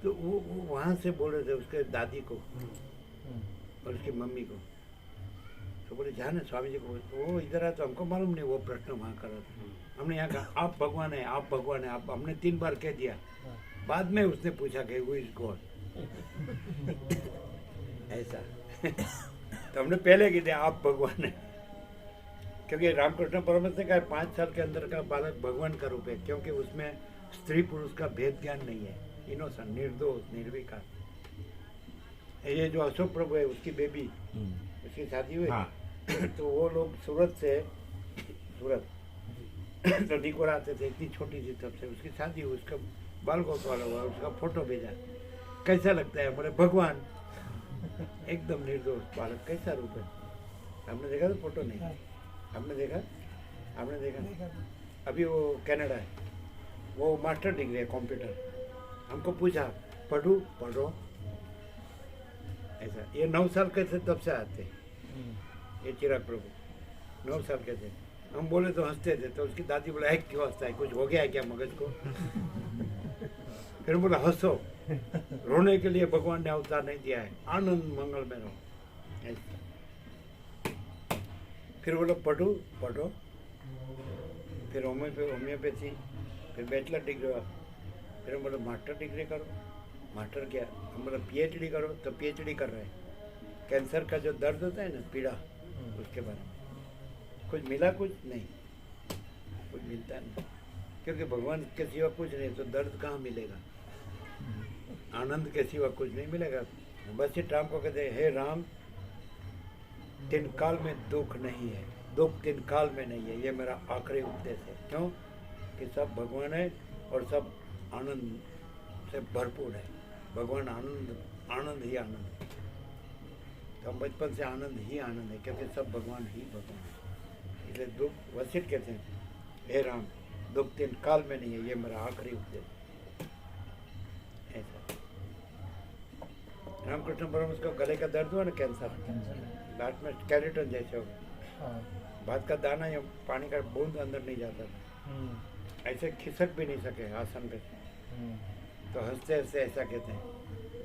Speaker 1: तो वो वहाँ से बोल रहे थे उसके दादी को और उसकी मम्मी को। तो बोले जाने स्वामी जी को, वो इधर आया तो हमको मालूम नहीं वो प्रश्न वहाँ कर रहा था। हमने यहाँ कहा आप भगवान है, आप भगवान है, आप, हमने 3 बार कह दिया। बाद में उसने पूछा कि वो इज गॉड, ऐसा। तो हमने पहले कह दिया आप भगवान है, क्योंकि रामकृष्ण परमहंस ने कहा 5 साल के अंदर का बालक भगवान का रूप है, क्योंकि उसमें स्त्री पुरुष का भेद ज्ञान नहीं है, इनोसेंट, निर्दोष, निर्विकार। ये जो अशोक प्रभु है उसकी बेबी, उसकी शादी हुई।
Speaker 6: हाँ।
Speaker 1: तो वो लोग सूरत से, सूरत तो निकोरा आते थे, इतनी छोटी सी तब से उसकी शादी हुई, उसका बाल गोपाल हुआ, उसका फोटो भेजा, कैसा लगता है? बोले भगवान, एकदम निर्दोष बालक, कैसा रूप है? आपने देखा तो फोटो नहीं, आपने देखा? आपने देखा? अभी वो कनाडा है, वो मास्टर डिग्री है कंप्यूटर। हमको पूछा पढ़ो ऐसा। ये 9 साल के थे तब से आते, ये चिराग प्रभु 9 साल के थे। हम बोले तो हंसते थे, तो उसकी दादी बोला क्यों हंसता है, कुछ हो गया है क्या मगज को? फिर बोला हंसो, रोने के लिए भगवान ने अवतार नहीं दिया है, आनंद मंगल में रहो ऐसा। फिर बोलो पढ़ो, फिर होम्योपैथी, फिर बैचलर डिग्री हुआ, फिर हम बोले मास्टर डिग्री करो। मास्टर क्या? हम बोले PhD करो, तो PhD कर रहे हैं। कैंसर का जो दर्द होता है ना, पीड़ा, उसके बारे में कुछ मिला? कुछ नहीं, कुछ मिलता नहीं, क्योंकि भगवान के सिवा कुछ नहीं, तो दर्द कहाँ मिलेगा? आनंद के सिवा कुछ नहीं मिलेगा। बस ये राम को कहते हैं, हे राम, 3 काल में दुख नहीं है, दुख 3 काल में नहीं है, ये मेरा आखिरी उपदेश है। क्यों? कि सब भगवान है और सब आनंद से भरपूर है। भगवान आनंद ही आनंद है। तो हम बचपन से आनंद ही आनंद है, क्योंकि सब भगवान ही भगवान है। इसलिए दुख, वशिष्ठ कहते हैं, हे राम, दुख 3 काल में नहीं है, ये मेरा आखिरी उपदेश है। ऐसा रामकृष्ण परमहंस को गले का दर्द हुआ ना, कैंसर, लास्ट में स्केलेटन जैसे हो गए, भात का दाना या पानी का बूंद अंदर नहीं जाता था, ऐसे खिसक भी नहीं सके आसन पे। तो हंसते हंसते ऐसा कहते हैं,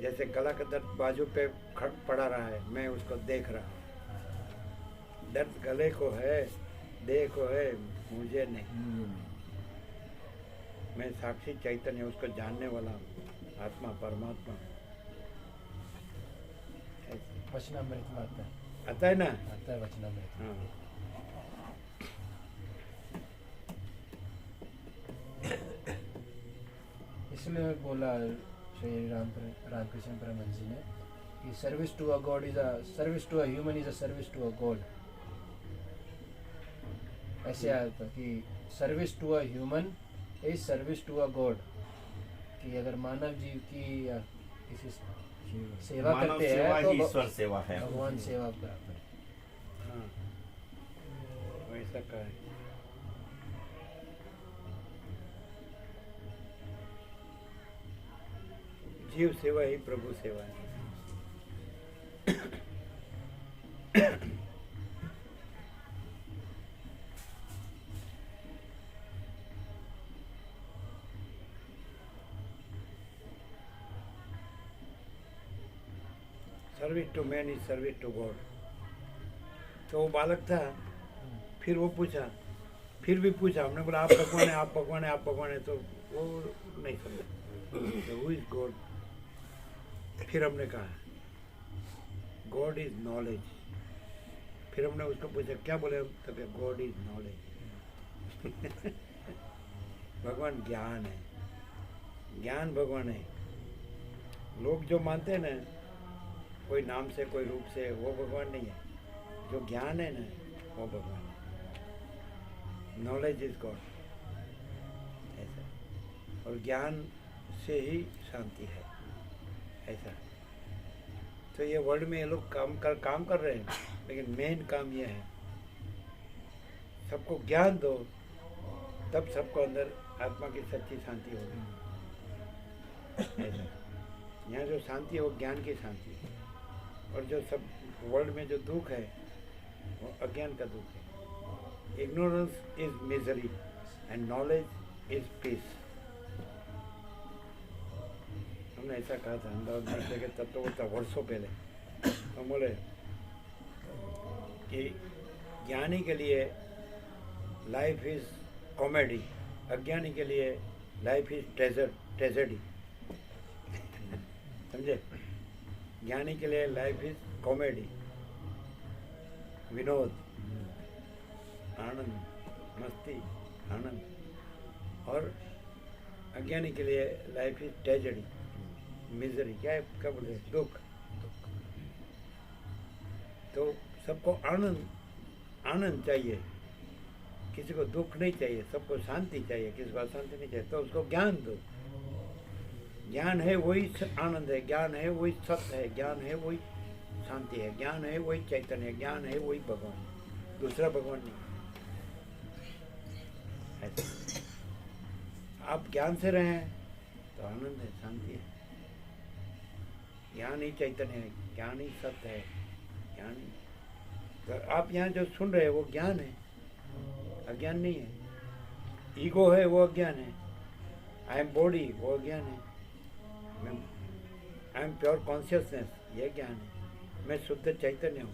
Speaker 1: जैसे गला का दर्द बाजू पे खट पड़ा रहा है, मैं उसको देख रहा हूँ। दर्द गले को है, देह को है, मुझे नहीं। मैं साक्षी चैतन्य, उसको जानने वाला हूँ, आत्मा परमात्मा।
Speaker 4: वचनामृत में आता है,
Speaker 1: आता है ना?
Speaker 4: आता है वचनामृत।
Speaker 1: हाँ।
Speaker 4: इसलिए बोला श्री रामकृष्ण परमहंस जी ने कि service to a God is a service to a human is a service to a God. ऐसे आया था कि service to a human is service to a God, कि अगर मानव जीव की या किसी सेवा
Speaker 6: मानव
Speaker 4: करते
Speaker 6: सेवा
Speaker 4: हैं तो
Speaker 6: ही ईश्वर सेवा है।
Speaker 4: भगवान सेवा बराबर है।
Speaker 1: हाँ, वैसा का है। जीव सेवा ही प्रभु सेवा है। Service to man is service to God. तो वो बालक था, फिर वो पूछा, फिर भी पूछा, हमने बोला आप भगवान है, आप भगवान है, आप भगवान है, तो वो नहीं समझा। Who is God? फिर हमने कहा गॉड इज नॉलेज। फिर हमने उसको पूछा क्या बोले हम, तो गॉड इज नॉलेज। भगवान ज्ञान है, ज्ञान भगवान है। लोग जो मानते हैं ना, कोई नाम से कोई रूप से, वो भगवान नहीं है। जो ज्ञान है ना, वो भगवान है। नॉलेज इज गॉड, ऐसा। और ज्ञान से ही शांति है, ऐसा। तो ये वर्ल्ड में ये लोग काम कर रहे हैं, लेकिन मेन काम ये है, सबको ज्ञान दो, तब सबको अंदर आत्मा की सच्ची शांति होगी, ऐसा। यहाँ जो शांति है वो ज्ञान की शांति है, और जो सब वर्ल्ड में जो दुख है वो अज्ञान का दुख है। Ignorance is misery and knowledge is peace. हमने ऐसा कहा था अहमदाबाद में के तत्व होता वर्षों पहले। हम बोले कि ज्ञानी के लिए लाइफ इज कॉमेडी, अज्ञानी के लिए लाइफ इज ट्रेजेडी। समझे? ज्ञानी के लिए लाइफ इज कॉमेडी, विनोद, आनंद, मस्ती, आनंद। और अज्ञानी के लिए लाइफ इज ट्रेजेडी, मिजरी। क्या है, क्या बोले, दुख। तो सबको आनंद चाहिए, किसी को दुख नहीं चाहिए, सबको शांति चाहिए, किसी को अशांति नहीं चाहिए, तो उसको ज्ञान दो। ज्ञान है वही आनंद है, ज्ञान है वही सत्य है, ज्ञान है वही शांति है, ज्ञान है वही चैतन्य है, ज्ञान है वही भगवान, दूसरा भगवान नहीं। ऐसा आप ज्ञान से रहे हैं तो आनंद है, शांति है। ज्ञान ही चैतन्य है, ज्ञान ही सत्य है, ज्ञान ही। तो आप यहाँ जो सुन रहे हैं वो ज्ञान है, अज्ञान नहीं है। ईगो है वो अज्ञान है, आई एम बॉडी वो अज्ञान है, आई एम प्योर कॉन्शियसनेस ये ज्ञान है, मैं शुद्ध चैतन्य हूँ,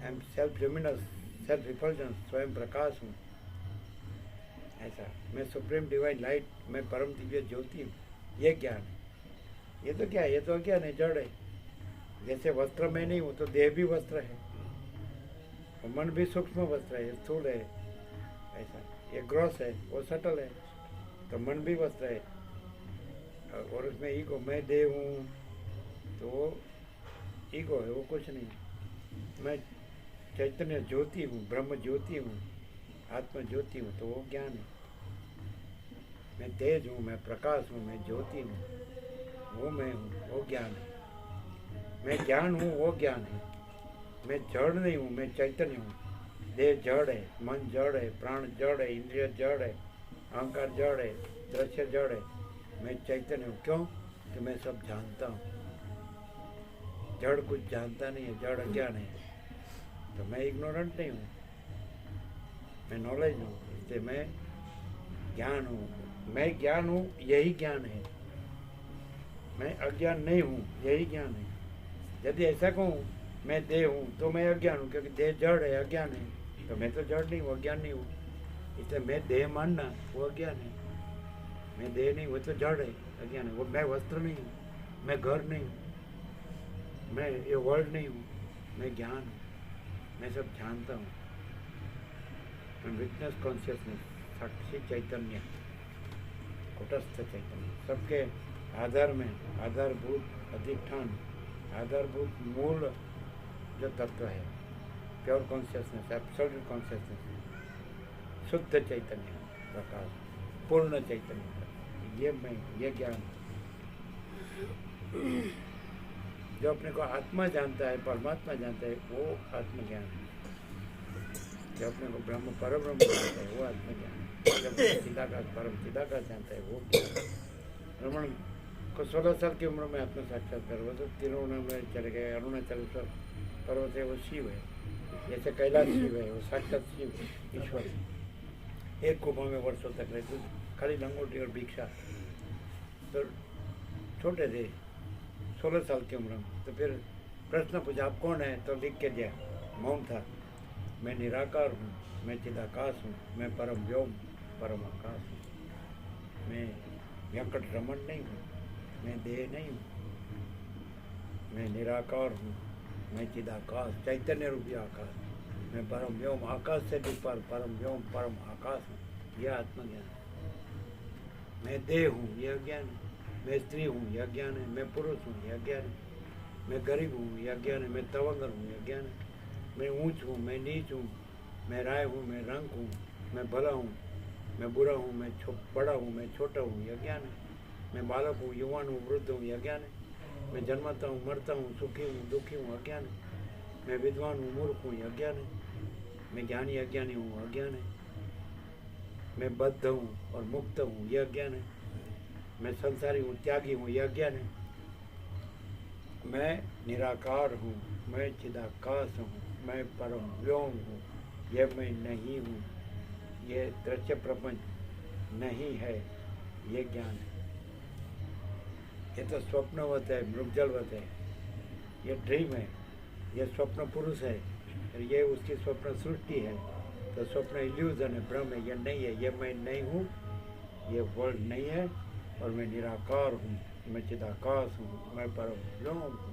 Speaker 1: I am self luminous, self effulgence, स्वयं प्रकाश हूँ। ऐसा मैं सुप्रीम डिवाइन लाइट, मैं परम दिव्य ज्योति हूँ, ये ज्ञान है। ये तो क्या है, ये तो अज्ञान है, जड़ है। जैसे वस्त्र में नहीं हूँ तो देह भी वस्त्र है, और मन भी सूक्ष्म वस्त्र है, स्थूल है। ऐसा ये ग्रॉस है, वो सटल है, तो मन भी वस्त्र है। और उसमें ईगो, मैं देह हूँ, तो वो ईगो है, वो कुछ नहीं। मैं चैतन्य ज्योति हूँ, ब्रह्म ज्योति हूँ, आत्म ज्योति हूँ, तो वो ज्ञान है। मैं तेज हूँ, मैं प्रकाश हूँ, मैं ज्योति हूँ, वो मैं हूँ, वो ज्ञान है। मैं ज्ञान हूँ, वो ज्ञान है। मैं जड़ नहीं हूँ, मैं चैतन्य हूँ। देह जड़ है, मन जड़ है, प्राण जड़ है, इंद्रिय जड़ है, अहंकार जड़ है, दृश्य जड़ है। मैं चैतन्य हूँ। क्यों? कि मैं सब जानता हूँ। जड़ कुछ जानता नहीं है, जड़ अज्ञान है, तो मैं इग्नोरेंट नहीं हूँ, मैं नॉलेज हूँ, इसलिए मैं ज्ञान हूँ। मैं ज्ञान हूँ, यही ज्ञान है। मैं अज्ञान नहीं हूँ, यही ज्ञान है। यदि ऐसा कहूँ मैं देह हूँ तो मैं अज्ञान हूँ, क्योंकि देह जड़ है, अज्ञान है, तो मैं तो जड़ नहीं हूँ, अज्ञान नहीं हूँ। इसलिए मैं देह मानना वो अज्ञान है। मैं देह नहीं, वो तो जड़ है, अज्ञान है। वो मैं वस्त्र नहीं हूँ, मैं घर नहीं हूँ, मैं ये वर्ल्ड नहीं हूँ, मैं ज्ञान हूँ, मैं सब जानता हूँ। मैं विटनेस कॉन्शियसनेस, साक्षी चैतन्य, कुटस्थ चैतन्य, सबके आधार में आधारभूत अधिष्ठान, आधारभूत मूल जो तत्व है, प्योर कॉन्शियसनेस, एब्सोल्यूट कॉन्शियसनेस, शुद्ध चैतन्य, प्रकाश, पूर्ण चैतन्य, ये मैं, ये ज्ञान। जो अपने को आत्मा जानता है, परमात्मा जानता है, वो आत्मज्ञान है। जो अपने को ब्रह्म परब्रह्म जानता है, वो आत्मज्ञान है। जब चिदाकाश परम चिदाकाश जानता है, वो ज्ञान। रमण को 16 साल की उम्र में आत्म साक्षात्कार हुआ, तो तिरुवनंतपुरम में चले गए। अरुणाचल पर्वत है, वो शिव है, जैसे कैलाश शिव है, वो साक्षात शिव ईश्वर। एक गुफा में वर्षों तक रहे, तो खाली लंगोटी और भिक्षा। तो छोटे थे, 16 साल की उम्र में। तो फिर प्रश्न पूछा, आप कौन है? तो लिख के दिया, मौन था। मैं निराकार हूँ, मैं चिदाकाश हूँ, मैं परम व्योम परम आकाश हूँ। मैं व्यंकट रमन नहीं हूँ, मैं देह नहीं हूँ, मैं निराकार हूँ, मैं चिदाकाश चैतन्य रूपी आकाश, मैं परम व्योम आकाश से भी परम व्योम परम आकाश हूँ। यह आत्मज्ञान है। मैं देह हूँ, यह ज्ञान है। मैं स्त्री हूँ, यह ज्ञान है। मैं पुरुष हूँ, यह ज्ञान है। मैं गरीब हूँ, यह ज्ञान है। मैं तवंगर हूँ, यह ज्ञान है। मैं ऊंच हूँ, मैं नीच हूँ, मैं राय हूँ, मैं रंग हूँ, मैं भला हूँ, मैं बुरा हूँ, मैं बड़ा हूँ, मैं छोटा हूँ, यह ज्ञान है। मैं बालक हूँ, युवान हूँ, वृद्ध हूँ, यह ज्ञान है। मैं जन्मता हूँ, मरता हूँ, सुखी हूँ, दुखी हूँ, अज्ञान है। मैं विद्वान हूँ, मूर्ख हूँ, यह ज्ञान है। मैं ज्ञानी अज्ञानी हूँ, अज्ञान है। मैं बद्ध हूँ और मुक्त हूँ, यह ज्ञान है। मैं संसारी हूँ, त्यागी हूँ, यह ज्ञान है। मैं निराकार हूँ, मैं चिदाकाश हूँ, मैं परम व्योम हूँ, यह मैं नहीं हूँ, यह दृश्य प्रपंच नहीं है, ये ज्ञान है। ये तो स्वप्नवत है, मृगजलवत है, ये ड्रीम है, ये स्वप्न पुरुष है, ये उसकी स्वप्न सृष्टि है। तो स्वप्न इल्यूजन है, भ्रम है, ये नहीं है, ये मैं नहीं हूँ, ये वर्ल्ड नहीं है, और मैं निराकार हूँ, मैं चिदाकाश हूँ, मैं परम व्योम हूँ,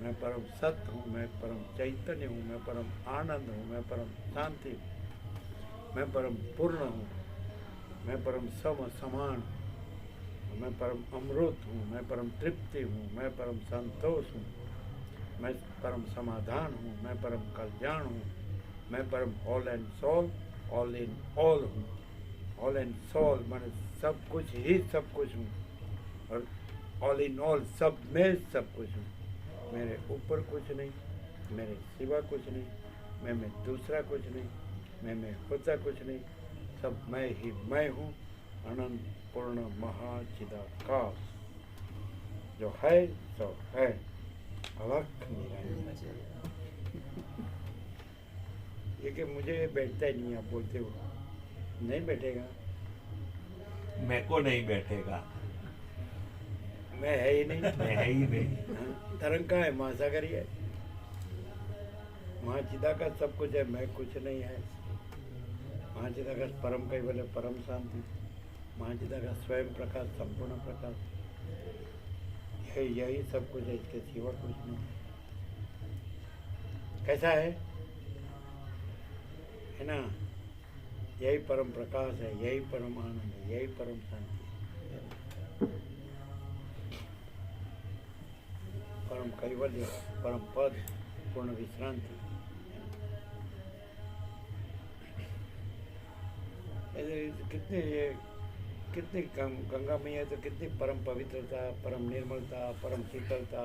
Speaker 1: मैं परम सत्य हूँ, मैं परम चैतन्य हूँ, मैं परम आनंद हूँ, मैं परम शांति हूँ, मैं परम पूर्ण हूँ, मैं परम समान हूँ, मैं परम अमृत हूँ, मैं परम तृप्ति हूँ, मैं परम संतोष हूँ, मैं परम समाधान हूँ, मैं परम कल्याण हूँ, मैं परम all and soul, all in all हूँ। ऑल एंड सोल माने सब कुछ ही सब कुछ हूँ, और ऑल इन ऑल सब में सब कुछ हूँ। मेरे ऊपर कुछ नहीं, मेरे सिवा कुछ नहीं, मैं में दूसरा कुछ नहीं, मैं में होता कुछ नहीं, सब मैं ही मैं हूँ। अनंत पूर्ण महाचिदाकाश, जो है सो है, अलग निरंजन। ये कि मुझे बैठता ही नहीं, आप बोलते हो नहीं बैठेगा,
Speaker 6: मैं को नहीं बैठेगा,
Speaker 1: मैं है ही नहीं।
Speaker 6: मैं है ही नहीं।
Speaker 1: हाँ, तरंग का है, महासागर ही है, महाचिदाकाश सब कुछ है, मैं कुछ नहीं है। महाचिदाकाश परम कई बोले परम शांति, महाचिदाकाश स्वयं प्रकाश, संपूर्ण प्रकाश, यही सब कुछ है, इसके सिवा कुछ नहीं। कैसा है ना? यही परम प्रकाश है, यही परम आनंद है, यही परम शांति है, परम कैवल्य, परम पद, पूर्ण विश्रांति। कितनी गंगा मैया तो कितनी परम पवित्रता, परम निर्मलता, परम शीतलता,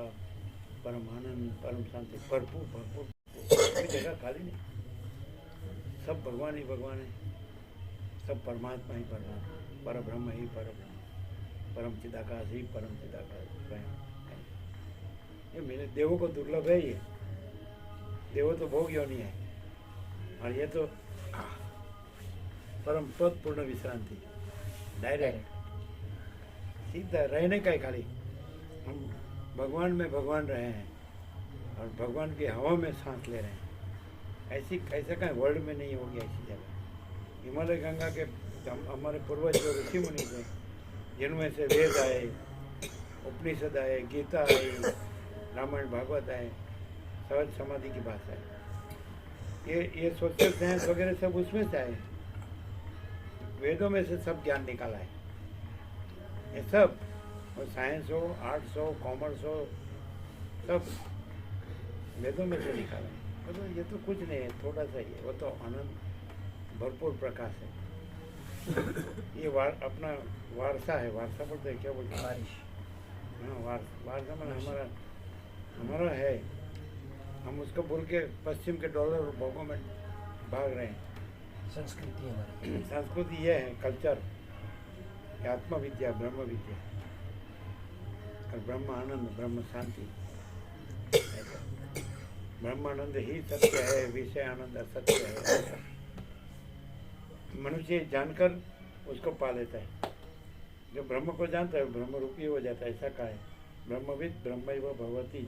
Speaker 1: परम आनंद, परम शांति, भरपूर भरपूर, कोई जगह खाली नहीं। सब भगवान ही भगवान है, सब परमात्मा ही परमात्मा, पर ब्रह्म ही पर ब्रह्म, परम चिदाकाश ही परम चिदाकाश स्वयं। ये मेरे देवों को दुर्लभ है, ये देवों तो भोग योनि है, और ये तो परम पद पूर्ण विश्रांति, डायरेक्ट सीधा रहने का ही खाली। हम भगवान में भगवान रहे हैं और भगवान की हवा में सांस ले रहे हैं। ऐसी ऐसा कहीं वर्ल्ड में नहीं होगी ऐसी जगह। हिमालय गंगा के हमारे पूर्वज जो ऋषि मुनि थे, जिनमें से वेद आए, उपनिषद आए, गीता आई, रामायण भागवत आए, सहज समाधि की भाषा है। ये सोशल साइंस वगैरह सब उसमें से आए, वेदों में से सब ज्ञान निकाला है। ये सब, और साइंस हो, आर्ट्स हो, कॉमर्स हो, सब वेदों में से निकाला है। तो ये तो कुछ नहीं है, थोड़ा सा ही है, वो तो आनंद भरपूर प्रकाश है। ये अपना वारसा है, वारसा बोलते हैं, क्या बोलते हैं? हाँ, वारसा माना हमारा है। हम उसको बोल के पश्चिम के डॉलर और भोगों में भाग रहे हैं।
Speaker 4: संस्कृति हमारी,
Speaker 1: संस्कृति ये है, कल्चर, आत्मा विद्या, ब्रह्म विद्या, और ब्रह्म आनंद, ब्रह्म शांति। ब्रह्मानंद ही सत्य है, विषय आनंद असत्य है। मनुष्य जानकर उसको पा लेता है। जो ब्रह्म को जानता है ब्रह्म रूपी हो जाता है, ऐसा कहा है। ब्रह्मविद ब्रह्मैव भवति,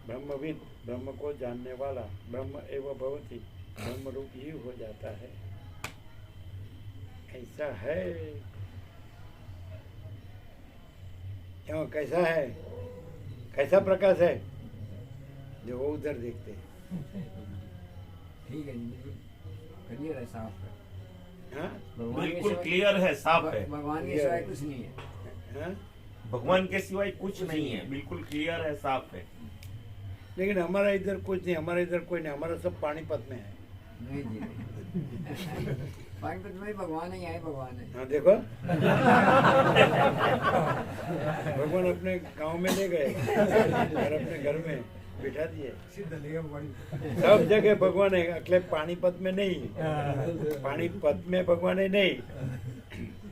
Speaker 1: ब्रह्मविद ब्रह्म को जानने वाला ब्रह्म एव भवति, ब्रह्म रूप ही हो जाता है। ऐसा है। क्यों, कैसा है? कैसा प्रकाश है जो वो उधर देखते हैं?
Speaker 3: ठीक है, बिल्कुल क्लियर है, साफ है।
Speaker 1: हाँ,
Speaker 6: बिल्कुल क्लियर है, साफ है।
Speaker 3: भगवान के सिवाय कुछ नहीं है।
Speaker 1: हाँ?
Speaker 6: भगवान के सिवाय कुछ नहीं है, बिल्कुल क्लियर है, साफ है।
Speaker 1: लेकिन हमारा इधर कुछ नहीं, हमारा इधर कोई नहीं, हमारा सब पानीपत में है।
Speaker 3: नहीं जी, नहीं। पानीपत में भगवान ही है, भगवान है।
Speaker 1: हाँ, देखो भगवान अपने गांव में ले गए और अपने घर में बिठा दिए। सब जगह भगवान है, अकेले पानीपत में नहीं। पानीपत में भगवान है नहीं,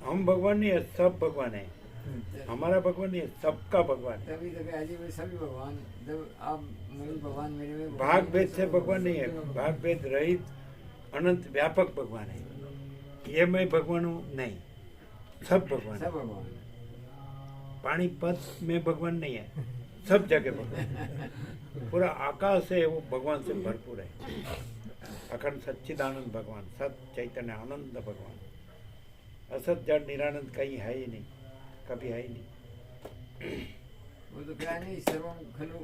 Speaker 1: हम भगवान नहीं है, सब भगवान है। हमारा भगवान नहीं है, सबका भगवान।
Speaker 3: तभी तो जी सभी भगवान, जब आप मेरे भगवान मेरे में,
Speaker 1: भाग भेद से भगवान नहीं है, भाग भेद रहित अनंत व्यापक भगवान है। ये मैं भगवान हूँ नहीं, सब भगवान,
Speaker 3: सब भगवान।
Speaker 1: पानीपत में भगवान नहीं है, सब जगह भगवान। पूरा आकाश है वो भगवान से भरपूर है। अखंड सच्चिदानंद भगवान, सत चैतन्य आनंद भगवान। असत जड़ निरानंद कहीं है ही नहीं, कभी है ही नहीं।
Speaker 3: वो तो क्या नहीं, सर्वम खलु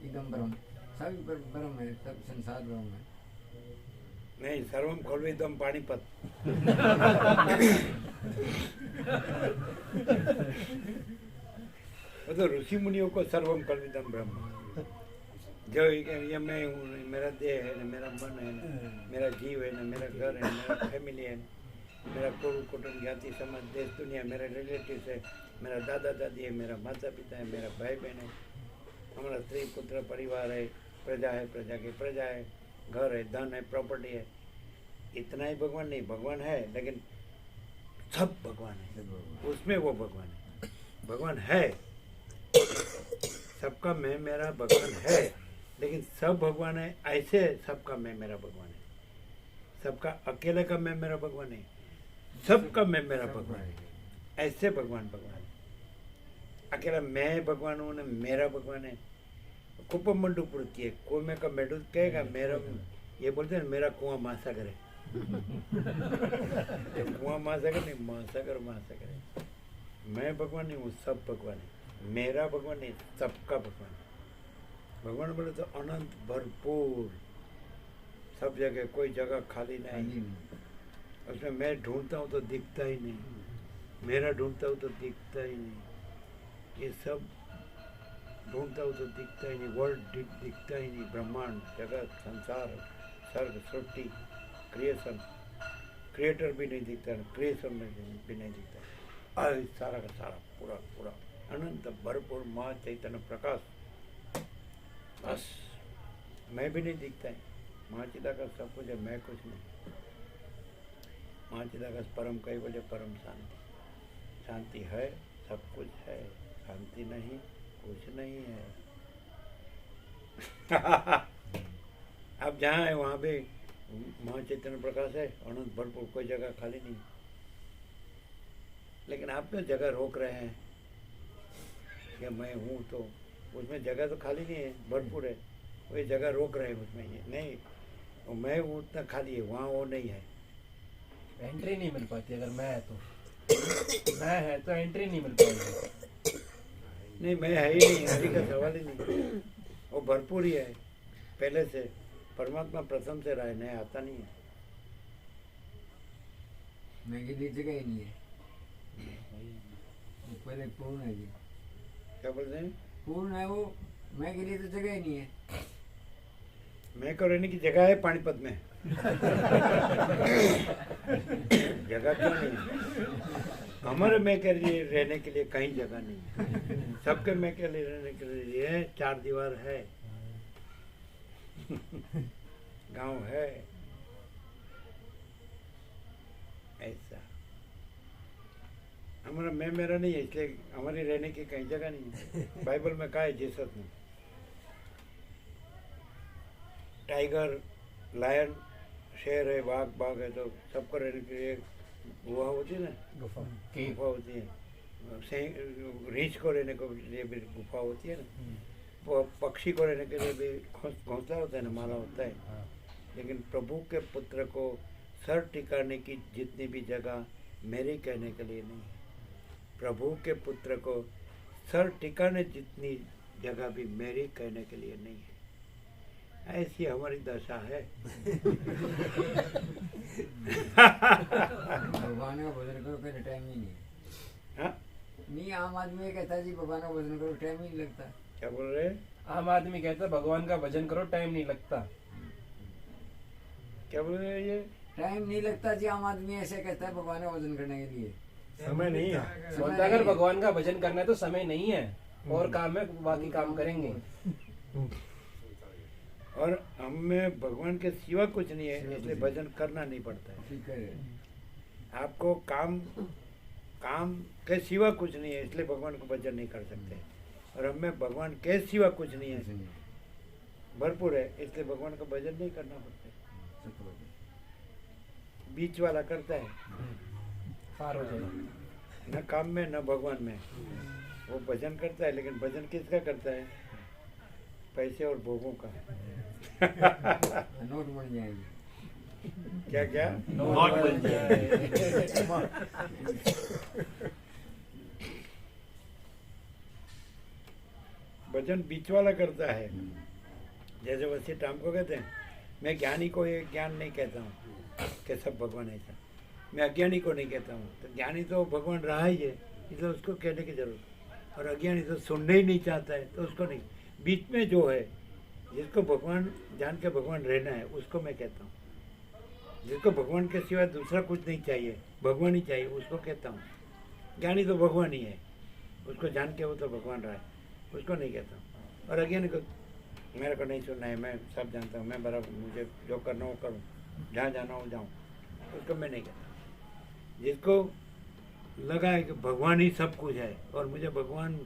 Speaker 3: इदम ब्रह्म, सभी ब्रह्म है, सब संसार ब्रह्म है।
Speaker 1: नहीं, सर्वम खलु इदम पानीपत। वो तो ऋषि मुनियों को सर्वम खलु इदम ब्रह्म, जो ये मैं हूँ, मेरा देह है, मेरा मन है, मेरा जीव है, मेरा घर है, मेरा फैमिली है, मेरा कुटुंब जाति समाज देश दुनिया, मेरे रिलेटिव है, मेरा दादा दादी है, मेरा माता पिता है, मेरा भाई बहन है, हमारा स्त्री पुत्र परिवार है, प्रजा है, प्रजा की प्रजा है, घर है, धन है, प्रॉपर्टी है। इतना ही भगवान नहीं, भगवान है लेकिन सब भगवान है, उसमें वो भगवान है। भगवान है, सबका मैं मेरा भगवान है, लेकिन सब भगवान है ऐसे सबका मैं मेरा भगवान है। सबका अकेले का मैं मेरा भगवान है, सबका मैं मेरा भगवान है, ऐसे भगवान भगवान है। अकेला मैं भगवान हूँ ना, मेरा भगवान है। कुपमंडू पूर्ति है, कुएं का मेडू कहेगा मेरा, ये बोलते हैं मेरा कुआं महासागर है। कुआं महासागर नहीं, महासागर महासागर है। मैं भगवान नहीं हूँ, सब भगवान है। मेरा भगवान नहीं, सबका भगवान है। भगवान बोले तो अनंत भरपूर, सब जगह, कोई जगह खाली नहीं। उसमें मैं ढूंढता हूँ तो दिखता ही नहीं, मेरा ढूंढता हूँ तो दिखता ही नहीं, ये सब ढूंढता हूँ तो दिखता ही नहीं, वर्ल्ड दिखता ही नहीं, ब्रह्मांड, जगत, संसार, सर्ग, सृष्टि, क्रिएशन, क्रिएटर भी नहीं दिखता, क्रिएशन में भी नहीं दिखता। सारा का सारा पूरा पूरा अनंत भरपूर माँ चैतन्य प्रकाश, बस मैं भी नहीं दिखता है। माँ चिदाकाश सब कुछ है, मैं कुछ नहीं। माँ चिदाकाश परम कई बोले परम शांति, शांति है, सब कुछ है, शांति नहीं कुछ नहीं है। अब जहाँ है वहाँ भी माँ चैतन्य प्रकाश है, अनंत भरपूर, कोई जगह खाली नहीं। लेकिन आप तो जगह रोक रहे हैं कि मैं हूँ, तो उसमें जगह तो खाली नहीं है, भरपूर है, वही जगह रोक रहे हैं उसमें। ये नहीं, वो मैं हूँ उतना खाली है, वहाँ वो नहीं है।
Speaker 4: एंट्री नहीं मिल पाती अगर मैं है तो, मैं है तो एंट्री नहीं मिल पाएगी।
Speaker 1: नहीं, मैं है ही नहीं, हरि का सवाल ही नहीं, वो भरपूर ही है पहले से। परमात्मा प्रथम से रहा है, नया आता नहीं है।
Speaker 3: मैं के लिए जगह ही नहीं है, वो पहले पूर्ण है जी।
Speaker 1: क्या बोलते हैं?
Speaker 3: पूर्ण है वो, मैं के लिए तो जगह ही नहीं है।
Speaker 1: मैं को रहने की जगह है पानीपत में। जगह क्यों नहीं है? हमारे मैं के लिए रहने के लिए कहीं जगह नहीं, सबके मैं के लिए रहने के लिए 4 दीवार है, गांव है, ऐसा। हमारा मैं मेरा नहीं है, इसलिए हमारी रहने की कहीं जगह नहीं है। बाइबल में कहा है जीसस ने, टाइगर, लायन, शेर है, बाघ है, तो सबको रहने के लिए गुहा होती है ना, गुफा होती है। रीछ को रहने के लिए भी गुफा होती है ना, पक्षी को रहने के लिए भी घोंसला होता है ना, माला होता है। लेकिन प्रभु के पुत्र को सर टिकाने की जितनी भी जगह मेरे कहने के लिए नहीं है, प्रभु के पुत्र को सर टिकाने जितनी जगह भी मेरी कहने के लिए नहीं है। ऐसी हमारी दशा है।
Speaker 3: भगवान का भजन करो कहने टाइम ही नहीं है।
Speaker 1: हाँ?
Speaker 3: नहीं, आम आदमी ये कहता है जी भगवान का भजन करो, टाइम ही नहीं लगता।
Speaker 1: क्या बोल रहे हैं?
Speaker 4: आम आदमी कहता है भगवान का भजन करो, टाइम नहीं लगता।
Speaker 1: क्या बोल रहे हैं ये?
Speaker 3: टाइम नहीं लगता जी, आम आदमी ऐसे कहता है भगवान का भजन करने के लिए।
Speaker 1: समय नहीं है।
Speaker 4: बोलता अगर भगवान का भजन करना है तो समय नहीं है, और काम है, बाकी काम करेंगे।
Speaker 1: और हमें भगवान के सिवा कुछ नहीं है, इसलिए भजन करना नहीं पड़ता है।
Speaker 3: ठीक है,
Speaker 1: आपको काम के सिवा कुछ नहीं है, इसलिए भगवान को भजन नहीं कर सकते। और हमें भगवान के सिवा कुछ नहीं है, भरपूर है, इसलिए भगवान का भजन नहीं करना पड़ता है। बीच वाला करता है,
Speaker 4: पार हो जाएगा।
Speaker 1: न काम में न भगवान में। वो भजन करता है, लेकिन भजन किसका करता है? पैसे और भोगों का।
Speaker 3: नोट बन जाएगी।
Speaker 1: क्या क्या?
Speaker 6: नोट बन जाए।
Speaker 1: भजन बीच वाला करता है। जैसे वैसे टाइम को कहते हैं, मैं ज्ञानी को ये ज्ञान नहीं कहता हूँ कि सब भगवान ऐसा, मैं अज्ञानी को नहीं कहता हूँ। तो ज्ञानी तो भगवान रहा ही है, इसलिए उसको कहने की जरूरत। और अज्ञानी तो सुनने ही नहीं चाहता है, तो उसको नहीं। बीच में जो है जिसको भगवान जान के भगवान रहना है उसको मैं कहता हूँ। जिसको भगवान के सिवा दूसरा कुछ नहीं चाहिए, भगवान ही चाहिए, उसको कहता हूँ। ज्ञानी तो भगवान ही है, उसको जान के वो तो भगवान रहा है, उसको नहीं कहता हूँ। और अज्ञानी को मेरे को नहीं सुनना है, मैं सब जानता हूँ, मैं बराबर, मुझे जो करना हो करूँ, जहाँ जाना हो जाऊँ, उसको मैं नहीं कहता। जिसको लगा है कि भगवान ही सब कुछ है और मुझे भगवान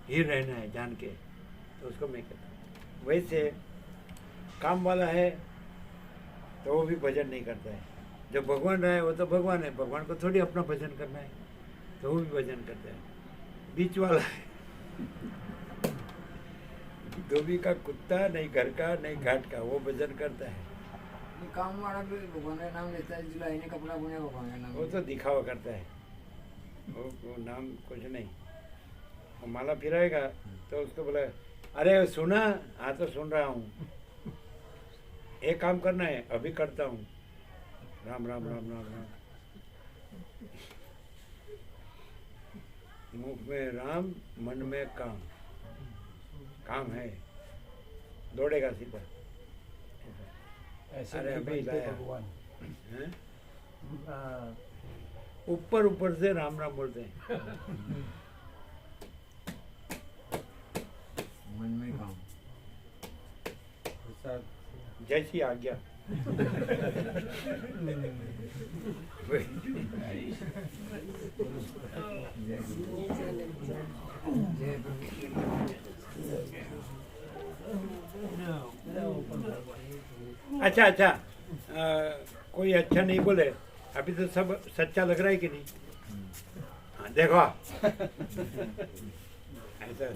Speaker 1: ही रहना है जान के, तो उसको मैं कहता हूँ। वैसे काम वाला है तो वो भी भजन नहीं करता है। जब भगवान रहा है वो तो भगवान है, भगवान को थोड़ी अपना भजन करना है, तो वो भी भजन करता है। बीच वाला है धोबी का कुत्ता, नहीं घर का नहीं घाट का, वो भजन करता है।
Speaker 3: ये काम वाला भी भगवान का नाम लेता है, जुलाई ने कपड़ा बुने भगवान का नाम।
Speaker 1: वो तो दिखावा करता है, वो नाम कुछ नहीं। वो माला फिराएगा तो उसको बोला, अरे सुना? हाँ तो सुन रहा हूँ, एक काम करना है, अभी करता हूँ। राम राम राम राम राम, मुख में राम, मन में काम, काम है, दौड़ेगा सीधा।
Speaker 4: ऐसे
Speaker 1: अरे
Speaker 4: नहीं
Speaker 1: अभी
Speaker 4: बनते
Speaker 1: लाया।
Speaker 4: भगवान।
Speaker 1: हैं?
Speaker 4: हाँ,
Speaker 1: ऊपर ऊपर से राम राम बोलते हैं।
Speaker 3: मन में काम।
Speaker 1: जैसी आज्ञा। अच्छा अच्छा, कोई अच्छा नहीं बोले, अभी तो सब सच्चा लग रहा है कि नहीं? हाँ देखो ऐसा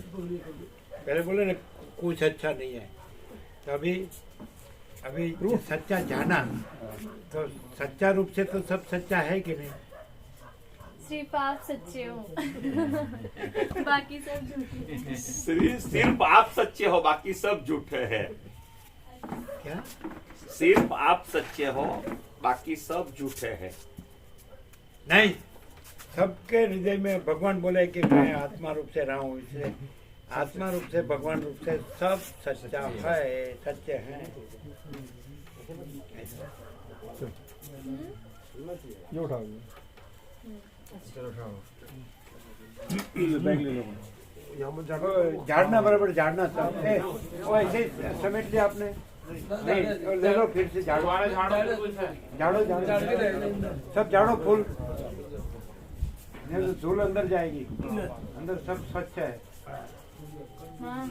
Speaker 1: पहले बोले ना कुछ अच्छा नहीं है, तो अभी सच्चा जाना, तो सच्चा रूप से तो सब सच्चा है कि नहीं?
Speaker 5: सिर्फ आप सच्चे हो बाकी सब झूठे।
Speaker 6: सिर्फ आप सच्चे हो, बाकी सब झूठे हैं।
Speaker 1: क्या?
Speaker 6: सिर्फ आप सच्चे हो, बाकी सब झूठे हैं।
Speaker 1: नहीं, सबके हृदय में भगवान बोले कि मैं आत्मा रूप से रहा हूँ, इसलिए आत्मा रूप से भगवान रूप से सब सच्चा है, सच्चे हैं।
Speaker 2: ये उठाओ,
Speaker 3: चलो उठाओ।
Speaker 2: बैग ले लो।
Speaker 1: झाड़ना बराबर झाड़ना सब। वो ऐसे ही समेट लिया आपने? नहीं, ले लो फिर से झाड़ो, झाड़ो झाड़ो, सब झाड़ो फूल, नहीं तो धूल अंदर जाएगी, अंदर सब स्वच्छ है।
Speaker 5: हाँ